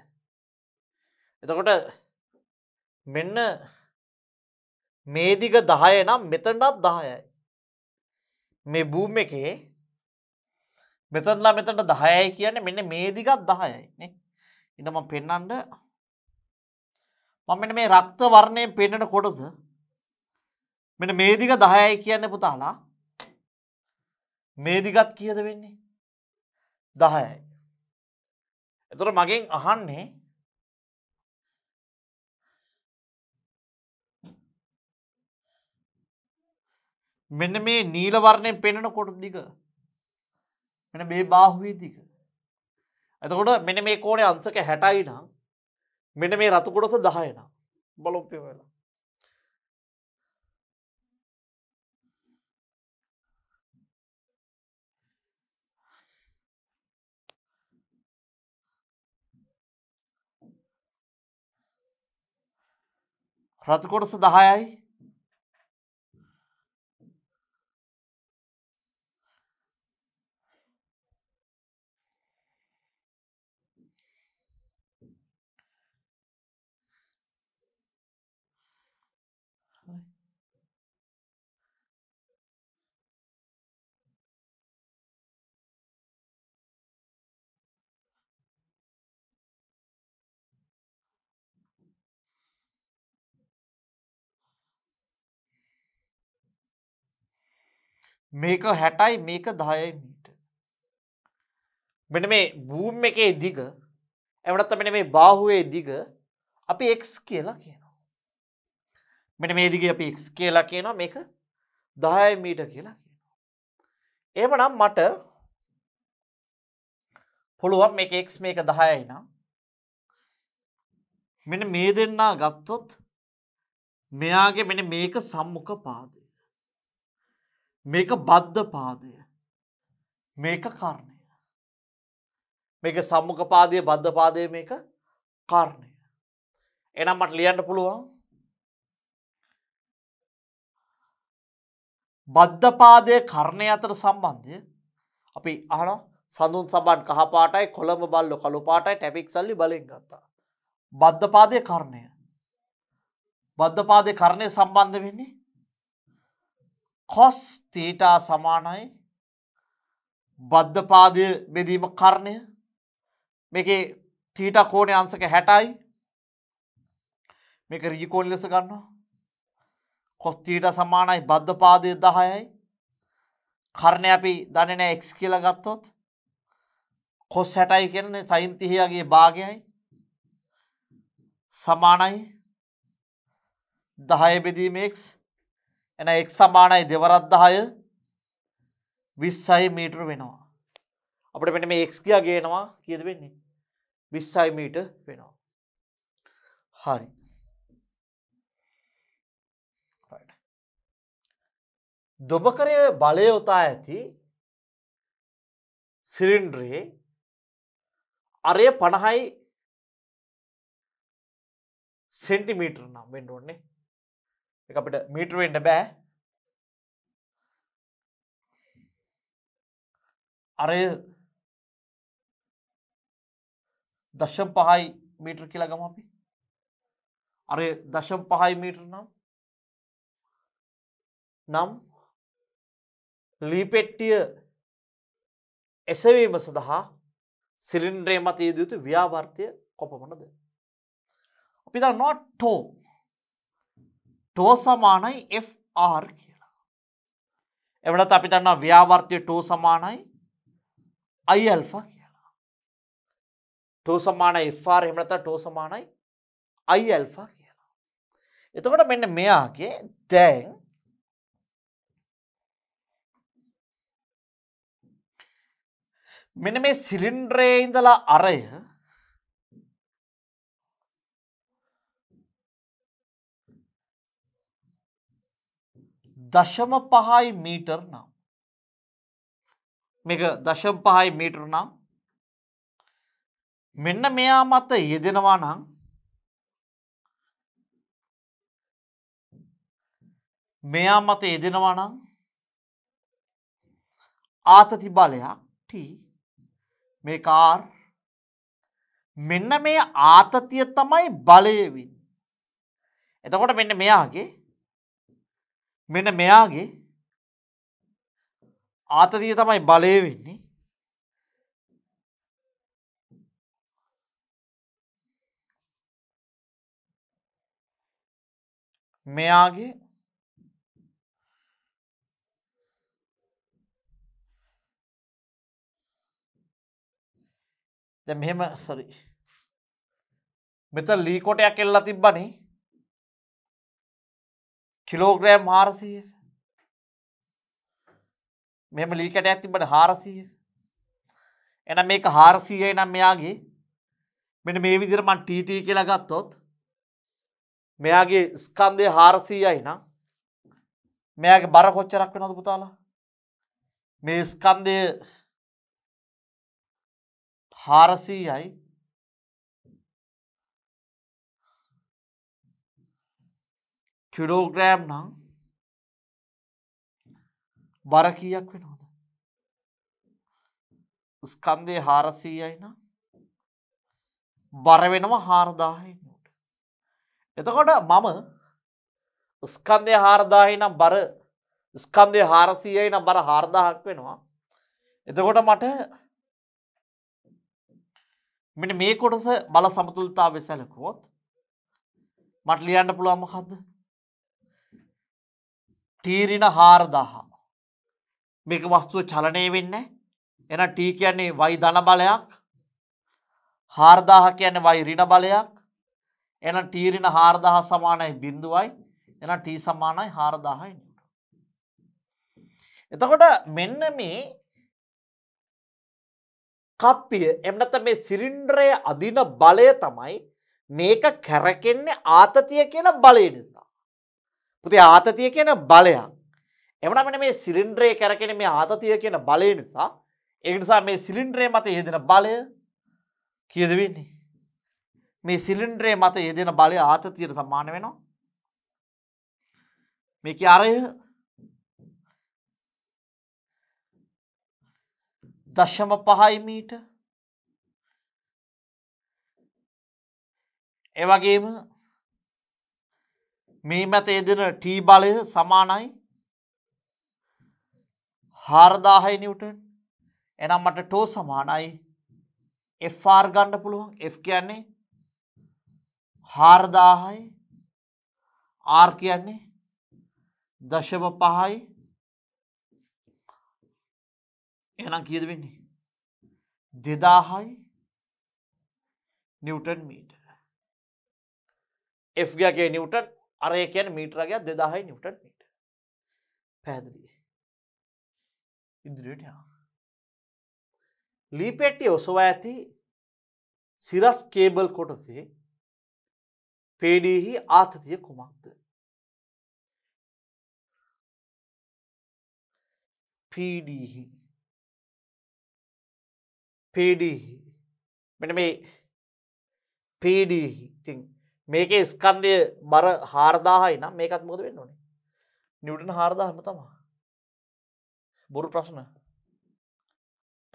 එතකොට මෙන්න මේ දිග 10 නම් මෙතනටත් 10යි. මේ බූම් එකේ මෙතනලා මෙතනට 10යි කියන්නේ මෙන්න මේ දිගත් 10යි නේ. ඊට මම පෙන්නන්න මම මෙන්න මේ රක්ත වර්ණයෙන් පෙන්නන කොටස මෙන්න මේ දිග 10යි කියන්නේ පුතාලා මේ දිගත් කීයද වෙන්නේ 10යි. එතකොට මගෙන් අහන්නේ මෙන්න මේ නිල වර්ණයෙන් පෙන්නන කොටස දිග මෙන්න මේ බාහුවේ දිග. එතකොට මෙන්න මේ කෝණේ අංශක 60යි නම් මෙන්න මේ රතු කොටස 10 නම් බලමු වෙලා. රතු කොටස 10යි. මේක 60යි මේක 10යි මීටර. මෙන්න මේ බූම් එකේ දිග එහෙම නැත්නම් මෙන්න මේ බාහුවේ දිග අපි x කියලා කියනවා. මෙන්න මේ දිගේ අපි x කියලා කියනවා මේක 10යි මීටර කියලා කියනවා. එහෙමනම් මට පුළුවන් මේක x මේක 10යි නම් මෙන්න මේ දෙන්නා ගත්තොත් මෙයාගේ මෙන්න මේක සම්මුඛ පාදය. මේක බද්ධ පාදය. මේක කර්ණය. මේක සම්මුඛ පාදය බද්ධ පාදය මේක කර්ණය. එහෙනම් මට ලියන්න පුළුවන් බද්ධ පාදයේ කර්ණය අතර සම්බන්ධය අපි අහනවා සඳුන් සබන් කහ පාටයි, කොළඹ බල්ලෝ කළු පාටයි, ටැපික් සල්ලි බලෙන් ගත්තා. බද්ධපාදයේ කර්ණය. බද්ධපාදයේ කර්ණය සම්බන්ධ වෙන්නේ cos θ සමානයි බද්ධපාදයේ බෙදීම කර්ණය. මේකේ θ කෝණයේ අංශක 60යි. මේක ඍජු කෝණ ලෙස ගන්නවා. cos θ සමානයි බද්ධපාදයේ 10යි. කර්ණය අපි දන්නේ නැහැ x කියලා ගත්තොත් cos 60යි කියන්නේ sin 30ගේ භාගයයි. සමානයි 10 බෙදීම x. එන x සමානයි දෙවරක් 10 20 මීටර වෙනවා. අපිට මෙන්න මේ x ගියා ගේනවා කීයද වෙන්නේ? 20 මීටර වෙනවා. හරි. right. දොඹකරයේ බලය යොතා ඇති සිලින්ඩරේ අරය 50යි සෙන්ටිමීටර නම් වෙන්න ඕනේ. ඒක අපිට මීටර වෙන්න බෑ. අරය 0.5 මීටර කියලා ගමු අපි. අරය 0.5 මීටර නම් ලී පෙට්ටිය එසවීම සඳහා සිලින්ඩරේ මත යෙදිය යුතු ව්‍යාවර්තය කොපමණද? අපි දන්නවා ටෝ සමානයි Fr කියලා. එවනත් අපි දන්නවා ව්‍යාවර්තය ටෝ සමානයි I alpha කියලා. ටෝ සමානයි Fr එහෙම නැත්නම් ටෝ සමානයි I alpha කියලා. එතකොට මෙන්න මෙයාගේ දැන් මෙන්න මේ සිලින්ඩරේ ඉඳලා අරය 0.5 මීටර නම් මේක 0.5 මීටර නම් මෙන්න මෙයා මත යෙදෙනවා නම් ආතති බලයක් T මේක R මෙන්න මේ ආතතිය තමයි බලය වෙන්නේ. එතකොට මෙන්න මෙයාගේ ආතතිය තමයි බලය වෙන්නේ. මෙයාගේ දැන් මෙහෙම මෙතන ලී කොටයක් එල්ලලා තිබ්බනේ කිලෝග්‍රෑම් 400ක. මෙහෙම ලී කැටයක් තිබ්බනේ 400ක. එහෙනම් මේක 400යි නම් මෙයාගේ මෙන්න මේ විදිහට මම TT කියලා ගත්තොත් මෙයාගේ ස්කන්ධය 400යි නම් මෙයාගේ බර කොච්චරක් වෙනවද පුතාලා? මේ ස්කන්ධය 400යි කිලෝග්‍රෑම් නම් බර කීයක් වෙනවද? ස්කන්ධය 400යි නම් බර වෙනවා 4000යි. එතකොට මම ස්කන්ධය 4000යි නම් බර ස්කන්ධය 400යි නම් බර 4000ක් වෙනවා. එතකොට මට මෙන්න මේ කොටස බල සමතුලිතතාවය සැලකුවොත් මට ලියන්න පුළුවන් මොකද්ද? T ඍණ 4000. මේක වස්තුව චලනය වෙන්නේ. එහෙනම් T කියන්නේ y ධන බලයක්. 4000 කියන්නේ y ඍණ බලයක්. එහෙනම් T ඍණ 4000 සමානයි 0යි. එහෙනම් T සමානයි 4000යි. එතකොට මෙන්න මේ කප්පිය එහෙම නැත්නම් මේ සිලින්ඩරයේ අදින බලය තමයි මේක කැරකෙන්නේ ආතතිය කියන බලය නිසා. පුතේ ආතතිය කියන බලයක්. එවනම් මෙන්න මේ සිලින්ඩරයේ කැරකෙන මේ ආතතිය කියන බලය නිසා ඒ නිසා මේ සිලින්ඩරයේ මත යෙදෙන බලය කීයද වෙන්නේ? මේ සිලින්ඩරයේ මත යෙදෙන බලය ආතතියට සමාන වෙනවා. මේකේ අරය 0.5 මීටර්. ඒ වගේම මේ මත යෙදෙන T බලය සමානයි 4000 නිව්ටන්. එහෙනම් මට ටෝ සමානයි Fr ගන්න පුළුවන්. F කියන්නේ 4000යි R කියන්නේ 0.5යි. එහෙනම් කීයද වෙන්නේ? 2000යි නිව්ටන් මීටර. F ගාගේ නිව්ටන් අර ඒ කියන්නේ මීටර ගා 2000යි නිව්ටන් මීටර. පැහැදිලි. ඉදිරියට යනවා. ලී පෙට්ටිය ඔසවා ඇති සිරස් කේබල් කොටසේ පේඩීහි ආතතිය කුමක්ද? පීඩීහි මෙන්න මේ පීඩීහි. ඉතින් මේකේ ස්කන්ධය බර 4000යි නම් මේකත් මොකද වෙන්න ඕනේ? නිව්ටන් 4000ම තමයි. බොරු ප්‍රශ්න.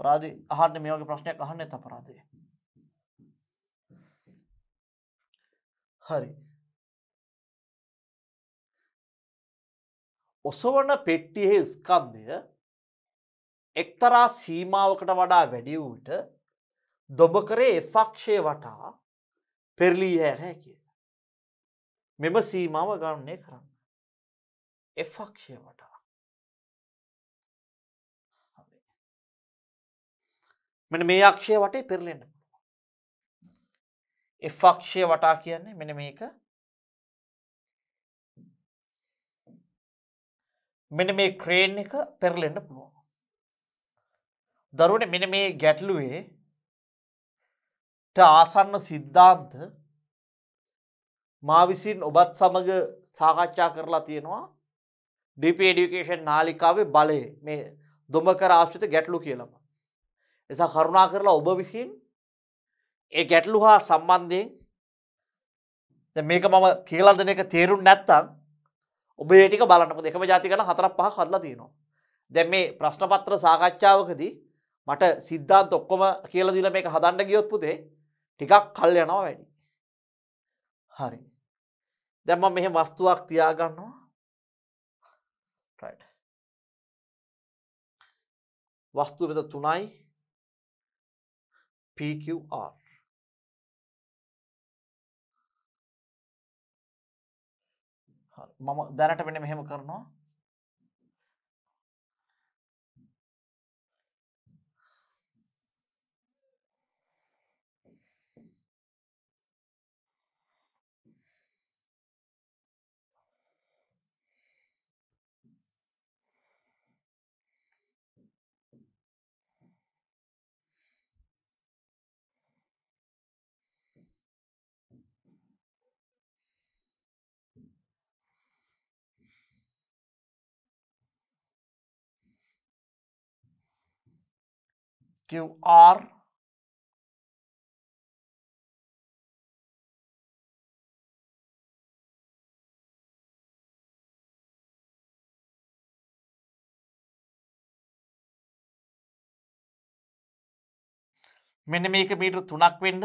අපරාධේ අහන්න මේ වගේ ප්‍රශ්නයක් අහන්න නැත අපරාධේ. හරි. ඔසවන පෙට්ටියේ ස්කන්ධය එක්තරා සීමාවකට වඩා වැඩි වූ විට දොඹකරේ F අක්ෂය වටා පෙරලී යා හැකිය. මෙම සීමාව ගණනය කරන්න. F අක්ෂය වටා. මෙන්න මේ අක්ෂය වටේ පෙරලෙන්න. F අක්ෂය වටා කියන්නේ මෙන්න මේක. මෙන්න මේ ක්‍රේන් එක පෙරලෙන්න පුළුවන්. දරුවනේ මෙන්න මේ ගැටලුවේ ආසන්න සිද්ධාන්ත මා විසින් ඔබත් සමග සාකච්ඡා කරලා තියෙනවා DP education නාලිකාවේ බලය මේ දොඹකර ආශ්‍රිත ගැටලු කියලාම. එසා කරුණා කරලා ඔබ විසින් ඒ ගැටලු හා සම්බන්ධයෙන් දැන් මේක මම කියලා දෙන එක තේරුම් නැත්නම් ඔබ ඒ ටික බලන්න. මොකද එකම જાති ගන්න 4-5ක් හදලා තියෙනවා. දැන් මේ ප්‍රශ්න පත්‍ර සාකච්ඡාවකදී මට සිද්ධාන්ත ඔක්කොම කියලා දීලා මේක හදන්න ගියොත් පුතේ ටිකක් කල් යනවා වැඩි. හරි. දැන් මම මෙහෙම වස්තුවක් තියා ගන්නවා. right. වස්තුව මෙතන 3යි PQR. හරි. මම දැනට මෙන්න මෙහෙම කරනවා. QR මෙන්න මේක මීටර 3ක් වෙන්න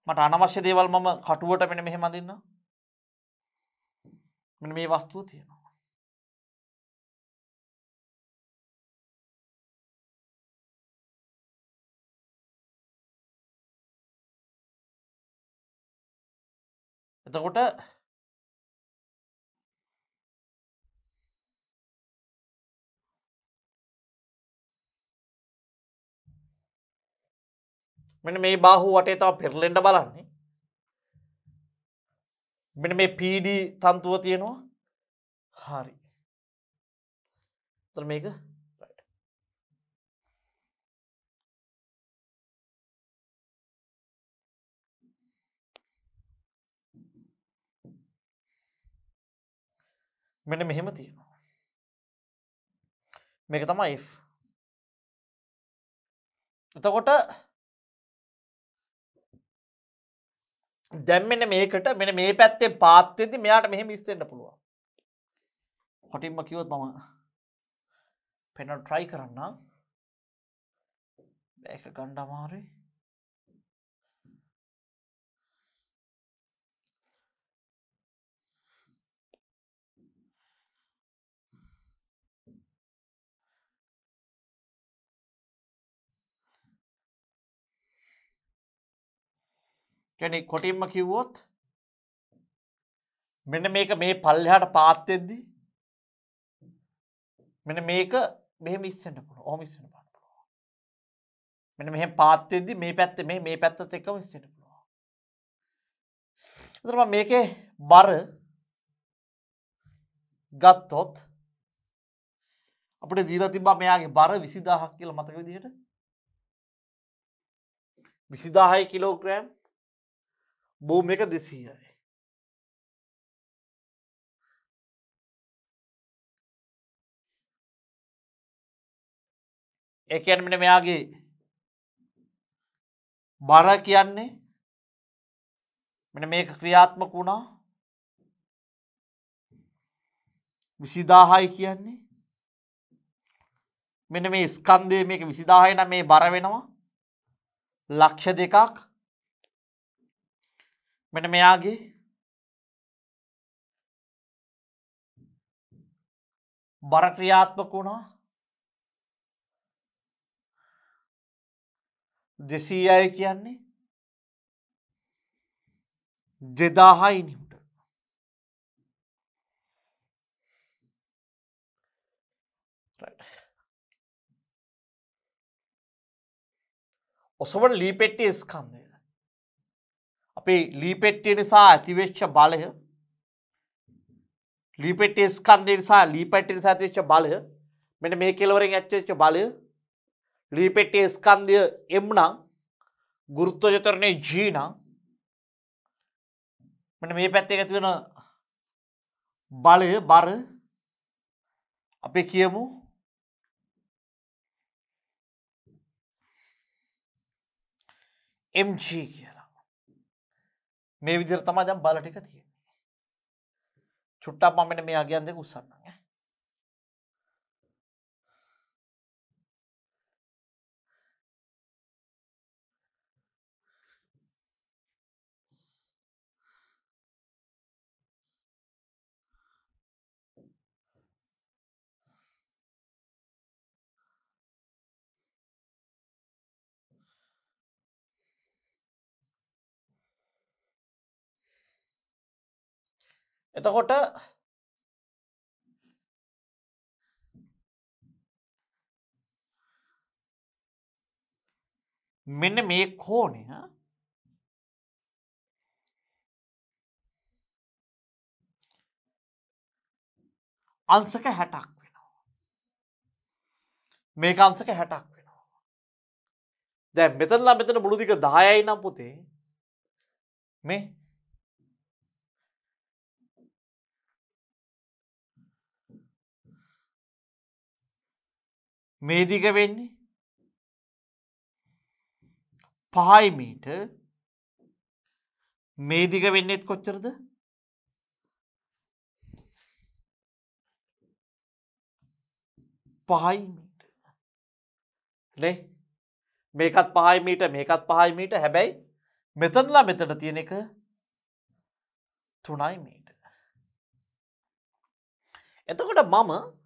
මට අනවශ්‍ය දේවල් මම කටුවට මෙන්න මෙහෙම අඳින්න. මෙන්න මේ වස්තුව තියෙනවා. එතකොට මෙන්න මේ බාහුව වටේ තව පෙරලෙන්න බලන්නේ. මෙන්න මේ PD තන්තුව තියෙනවා. හරි. එතන මේක right. මෙන්න මෙහෙම තියෙනවා. මේක තමයි F. එතකොට දැන් මෙන්න මේකට මෙන්න මේ පැත්තෙන් පාත් වෙද්දි මෙයාට මෙහෙම ඉස්සෙන්න පුළුවන්. කොටින්ම කිව්වොත් මම පෙන්වන්න try කරන්නම්. මේක ගන්න අමාරුයි. කියන්නේ කොටින්ම කිව්වොත් මෙන්න මේක මේ පල්ලෙහාට පාත් වෙද්දි මෙන්න මේක මෙහෙම ඉස්සෙන්න පුළුවන්. ඔහොම ඉස්සෙන්න පුළුවන්. මෙන්න මෙහෙම පාත් වෙද්දි මේ පැත්තේ මේ පැත්තත් එක්කම ඉස්සෙන්න පුළුවන්. ඒතර මම මේකේ බර ගත්තොත් අපිට දීලා තිබ්බා මෙයාගේ බර 20000ක් කියලා මතක විදිහට. 20000 කිලෝග්‍රෑම් බූම් එක 200යි. ඒ කියන්නේ මෙන්න මෙයාගේ බර කියන්නේ මෙන්න මේක ක්‍රියාත්මක වුණා 20000යි කියන්නේ මෙන්න මේ ස්කන්ධය මේක 20000යි නම් මේ බර වෙනවා ලක්ෂ 2ක්. මෙන්න මෙයාගේ බර ක්‍රියාත්මක වුණා 200යි කියන්නේ 2000යි නිව්ටන්. ඔසවන ලී පෙට්ටියේ ස්කන්ධය. අපේ ලී පෙට්ටිය නිසා ඇතිවෙච්ච බලය ලී පෙට්ටියේ ස්කන්ධය නිසා ලී පෙට්ටිය නිසා ඇතිවෙච්ච බලය මෙන්න මේ කෙලවරෙන් ඇතිවෙච්ච බලය ලී පෙට්ටියේ ස්කන්ධය m නම් ගුරුත්වාකර්ෂණය ත්වරණය g නම් මෙන්න මේ පැත්තේ ඇති වෙන බලය බර අපි කියමු mg කියලා. මේ විදිහට තමයි දැන් බල ටික තියෙන්නේ. චුට්ටක් මම මෙන්න මේ අගයන් දෙක උස්සන්නම් ඈ. එතකොට මෙන්න මේ කෝණය අංශක 60ක් වෙනවා. මේක අංශක 60ක් වෙනවා. දැන් මෙතනලා මෙතන මුළු දිග 10යි නම් පුතේ මේ මේ දිග වෙන්නේ 5 මීටර්. මේ දිග වෙන්නේ කොච්චරද? 5 මීටර්. නේ? මේකත් 5 මීටර් මේකත් 5 මීටර්. හැබැයි මෙතනලා මෙතන තියෙන එක 3 මීටර්. එතකොට මම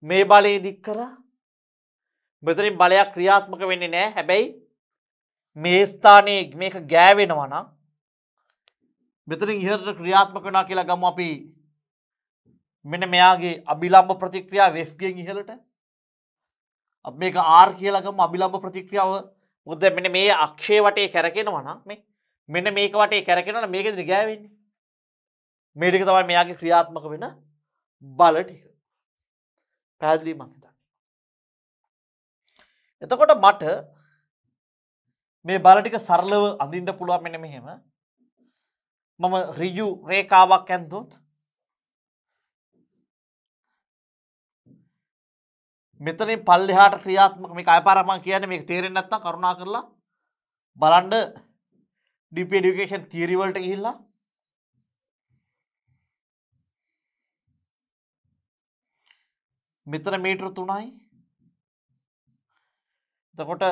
මේ බලය දික් කරා මෙතනින් බලයක් ක්‍රියාත්මක වෙන්නේ නැහැ. හැබැයි මේ ස්ථානයේ මේක ගෑවෙනවා නම් මෙතනින් ඉහළට ක්‍රියාත්මක වෙනවා කියලා ගමු අපි. මෙන්න මෙයාගේ අභිලම්බ ප්‍රතික්‍රියාව F ගෙන් ඉහළට. අපි මේක R කියලා ගමු අභිලම්බ ප්‍රතික්‍රියාව. මොකද මෙන්න මේ අක්ෂය වටේ කැරකෙනවා නම් මෙන්න මේක වටේ කැරකෙනවා නම් මේකෙන් ගෑවෙන්නේ. මේ ටික තමයි මෙයාගේ ක්‍රියාත්මක වෙන බල ටික. පැහැදිලි මං හිතන්නේ. එතකොට මට මේ බල ටික සරලව අඳින්න පුළුවන් මෙන්න මෙහෙම. මම ඍජු රේඛාවක් ඇන්දොත් මෙතනින් පල්ලෙහාට ක්‍රියාත්මක මේක අයපාරක් මම කියන්නේ මේක තේරෙන්නේ නැත්නම් කරුණා කරලා බලන්න deep education theory වලට ගිහිල්ලා මෙතන මීටර 3යි. එතකොට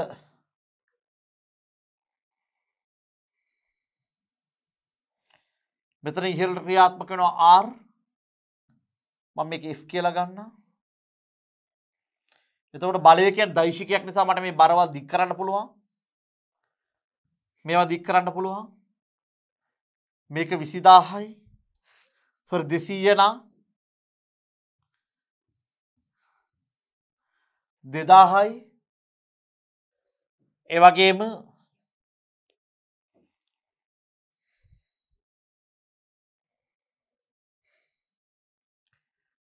මෙතන ඉහළට ක්‍රියාත්මක වෙනවා R. මම මේක F කියලා ගන්නවා. එතකොට බලය කියන්නේ දෛශිකයක් නිසා මට මේ බරවල් දික් කරන්න පුළුවන්. මේවා දික් කරන්න පුළුවන්. මේක 20000යි. සෝරි 200 නම් 2000යි. ඒ වගේම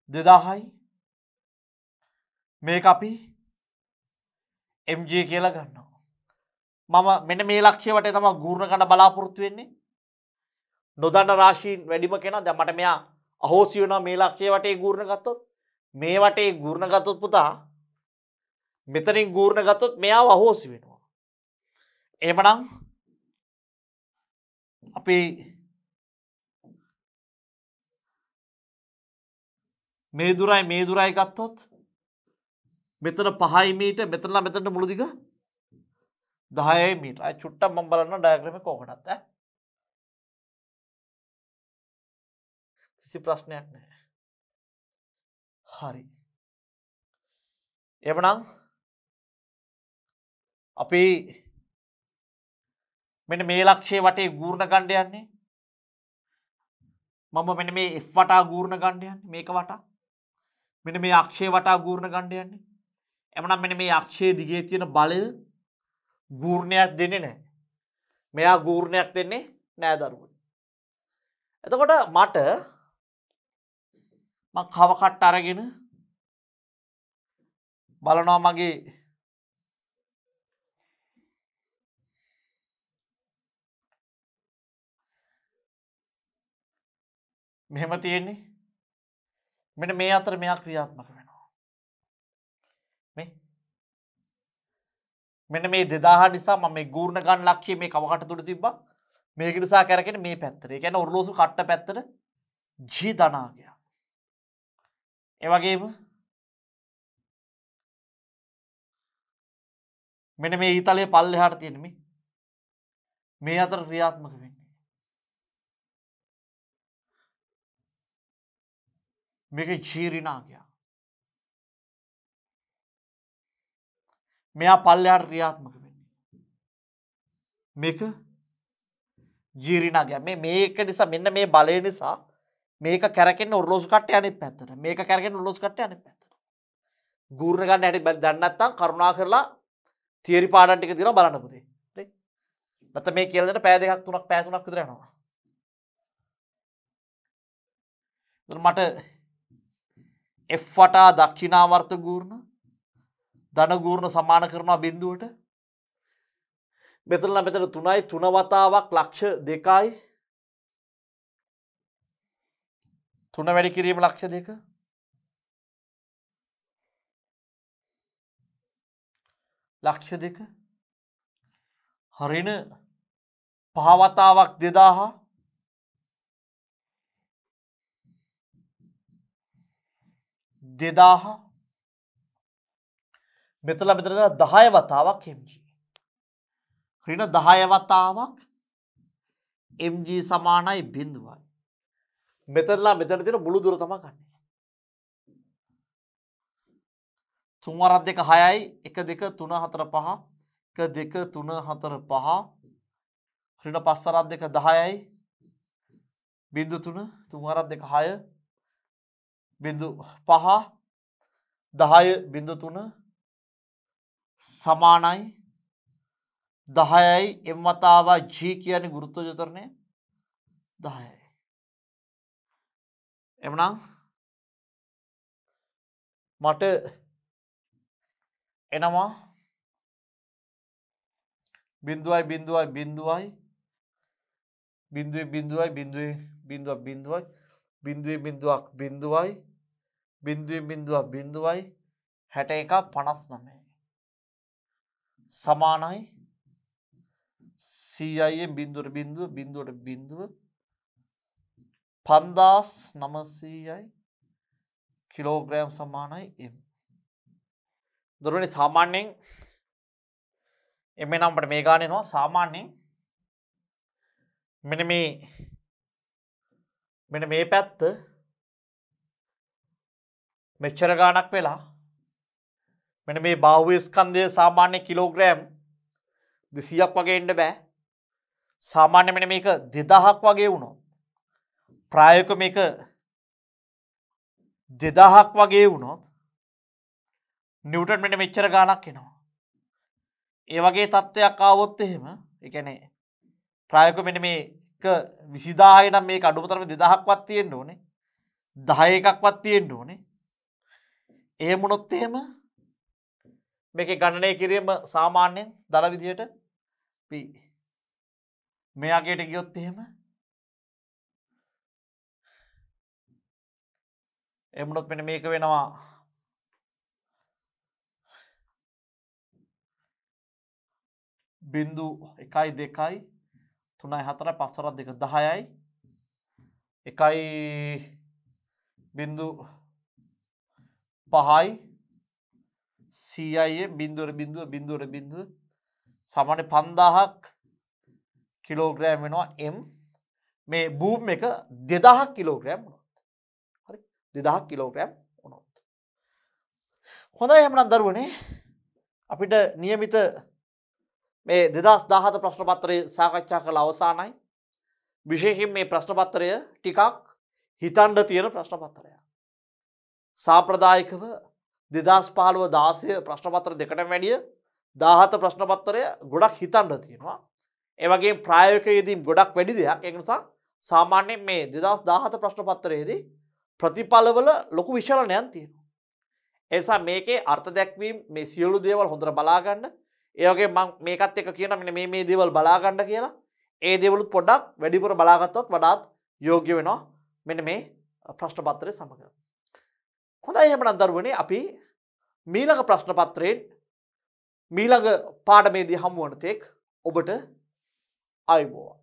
දෙදාහයි මේක අපි MJ කියලා ගන්නවා. මම මෙන්න මේ ලක්ෂ්‍ය වටේ තමයි ගූර්ණ ගන්න බලාපොරොත්තු වෙන්නේ. නොදන්න රාශීන් වැඩිම කෙනා දැන් මට මෙයා අහෝසි වෙනවා මේ ලක්ෂ්‍ය වටේ ගූර්ණ ගත්තොත්. මේ වටේ ගූර්ණ ගත්තොත් පුතා මෙතනින් ගූර්ණ ගත්තොත් මෙයාව අහෝසි වෙනවා. එහෙමනම් අපි මේ දුරයි ගත්තොත් මෙතන 5 මීටර මෙතනලා මෙතනට මුළු දිග 10 මීටර. අය චුට්ටක් මම බලන්න ඩයග්‍රෑම් එක කොහොමදත් කිසි ප්‍රශ්නයක් නැහැ. හරි. එවනම් අපි මෙන්න මේ ලක්ෂයේ වටේ ගූර්ණ ගන්න යන්නේ. මම මෙන්න මේ F වටා ගූර්ණ ගන්න යන්නේ මේක වටා. මෙන්න මේ අක්ෂය වටා ගූර්ණ ගන්න යන්නේ. එමනම් මෙන්න මේ අක්ෂයේ දිගේ තියෙන බලය ගූර්ණයක් දෙන්නේ නැහැ. මෙයා ගූර්ණයක් දෙන්නේ නැහැ දරුවෝ. එතකොට මට මම කව කට්ට අරගෙන බලනවා මගේ මෙහෙම තියෙන්නේ. මෙන්න මේ අතර මෙයා ක්‍රියාත්මක වෙනවා. මෙන්න මේ 2000 නිසා මම මේ ගූර්ණ ගන්න ලක්ෂ්‍යය මේ කවකට තුඩ තිබ්බා. මේක නිසා කරගෙන මේ පැත්තට. ඒ කියන්නේ ඔරලෝසු කට්ට පැත්තට G ධනාගය. ඒ වගේම මෙන්න මේ ඊතලයේ පල්ලෙහාට තියෙන මේ අතර ක්‍රියාත්මක වෙන්නේ. මේක G ඍණාගය. මෙයා පල්ලෙහාට ක්‍රියාත්මක වෙන්නේ. මේක G ඍණාගය. මේක නිසා මෙන්න මේ බලය නිසා මේක කැරකෙන්න ඔරලෝසු කට්ටය අනිත් පැත්තට. මේක කැරකෙන්න ඔරලෝසු කට්ටය අනිත් පැත්තට. ගූර්ණ ගන්න හැටි දන්නේ නැත්නම් කරුණා කරලා තියරි පාඩම් ටික දිනවා බලන්න පුතේ. හරි? නැත්නම් මේ කියලා දෙන්න පැය දෙකක් තුනක් පැය තුනක් විතර යනවා. මට F වටා දක්ෂිනාවර්ත ගූර්ණ ධන ගූර්ණ සමාන කරනවා බිඳුවට. මෙතන මෙතන 3යි 3 වතාවක් ලක්ෂ 2යි 3 වැඩි කිරීම ලක්ෂ 2 ලක්ෂ 2 හරින 5 වතාවක් 2000 මෙතන 10 වතාවක් mg ඍණ 10 වතාවක් mg සමානයි බිඳුවයි. මෙතනලා මෙතන තියෙන මුළු දුර තමයි ගන්න. 3 වරක් 2 6යි 1 2 3 4 5 1 2 3 4 5 ඍණ 5 වරක් 2 10යි බිඳු 3 3 වරක් 2 6 බිඳු 5 10 බිඳු 3 සමානයි 10යි m වතාව g කියන්නේ ගුරුත්වාකර්ෂණ ත්වරණය 10යි. එමනම් මට එනවා බිඳුවයි බිඳුවයි බිඳුවයි බිඳුවේ බිඳුවයි බිඳුවේ බිඳුවක් බිඳුවයි බිඳුවේ බිඳුවක් බිඳුවයි බිඳුවේ බිඳුවක් බිඳුවයි 61ක් 59 සමානයි 100යි බිඳුවට බිඳුව බිඳුවට බිඳුව 5900යි කිලෝග්‍රෑම් සමානයි m. දරුවනේ සාමාන්‍යයෙන් m නම් අපිට මේ ගාන එනවා සාමාන්‍යයෙන් මෙන්න මේ පැත්ත මෙච්චර ගානක් වෙලා මෙන්න මේ බාහුව ස්කන්ධය සාමාන්‍ය කිලෝග්‍රෑම් 200ක් වගේ එන්න බෑ. සාමාන්‍ය මෙන්න මේක 2000ක් වගේ වුණොත් ප්‍රායෝගික මේක 2000ක් වගේ වුණොත් නිව්ටන් මෙන්න මෙච්චර ගානක් එනවා. ඒ වගේ තත්ත්වයක් ආවොත් එහෙම ඒ කියන්නේ ප්‍රායෝගික මෙන්න මේක 20000 නම් මේක අඩුම තරමේ 2000ක්වත් තියෙන්න ඕනේ. 10 එකක්වත් තියෙන්න ඕනේ. එහෙම වුණොත් එහෙම මේකේ ගණනය කිරීම සාමාන්‍යයෙන් දල විදියට අපි මේ අගයට ගියොත් එහෙම එමුණොත් මෙන්න මේක වෙනවා 0.1 2 3 4 5 2 10යි 1.5යි 100යි බිඳුවට සාමාන්‍ය 5000ක් කිලෝග්‍රෑම් වෙනවා m. මේ බූම් එක 2000ක් කිලෝග්‍රෑම් වුණොත් හරි 2000ක් කිලෝග්‍රෑම් වුණොත් හොඳයි. එහෙනම් දරුවනේ අපිට નિયમિત මේ 2017 ප්‍රශ්න පත්‍රය සාකච්ඡා කළ අවසానයි. විශේෂයෙන් මේ ප්‍රශ්න පත්‍රය ටිකක් හිතන්න තියෙන ප්‍රශ්න පත්‍රයක්. සාම්ප්‍රදායිකව 2015-16 ප්‍රශ්න පත්‍ර දෙකටම වැඩිය 17 ප්‍රශ්න පත්‍රය ගොඩක් හිතන්න තියෙනවා. ඒ වගේම ප්‍රායෝගිකයේදී ගොඩක් වැඩි දෙයක්. ඒක නිසා සාමාන්‍යයෙන් මේ 2017 ප්‍රශ්න පත්‍රයේදී ප්‍රතිඵලවල ලොකු විචලනයක් තියෙනවා. ඒ නිසා මේකේ අර්ථ දැක්වීම මේ සියලු දේවල් හොඳට බලා ගන්න. ඒ වගේම මම මේකත් එක්ක කියනවා මෙන්න මේ දේවල් බලා ගන්න කියලා. ඒ දේවලුත් පොඩ්ඩක් වැඩිපුර බලාගත්තොත් වඩාත් යෝග්‍ය වෙනවා මෙන්න මේ ප්‍රශ්න පත්‍රය සමග. හොඳයි. එහෙනම් දරුවනේ අපි මීළඟ ප්‍රශ්න පත්‍රයෙන් මීළඟ පාඩමේදී හමු වන තෙක් ඔබට ආයුබෝවන්.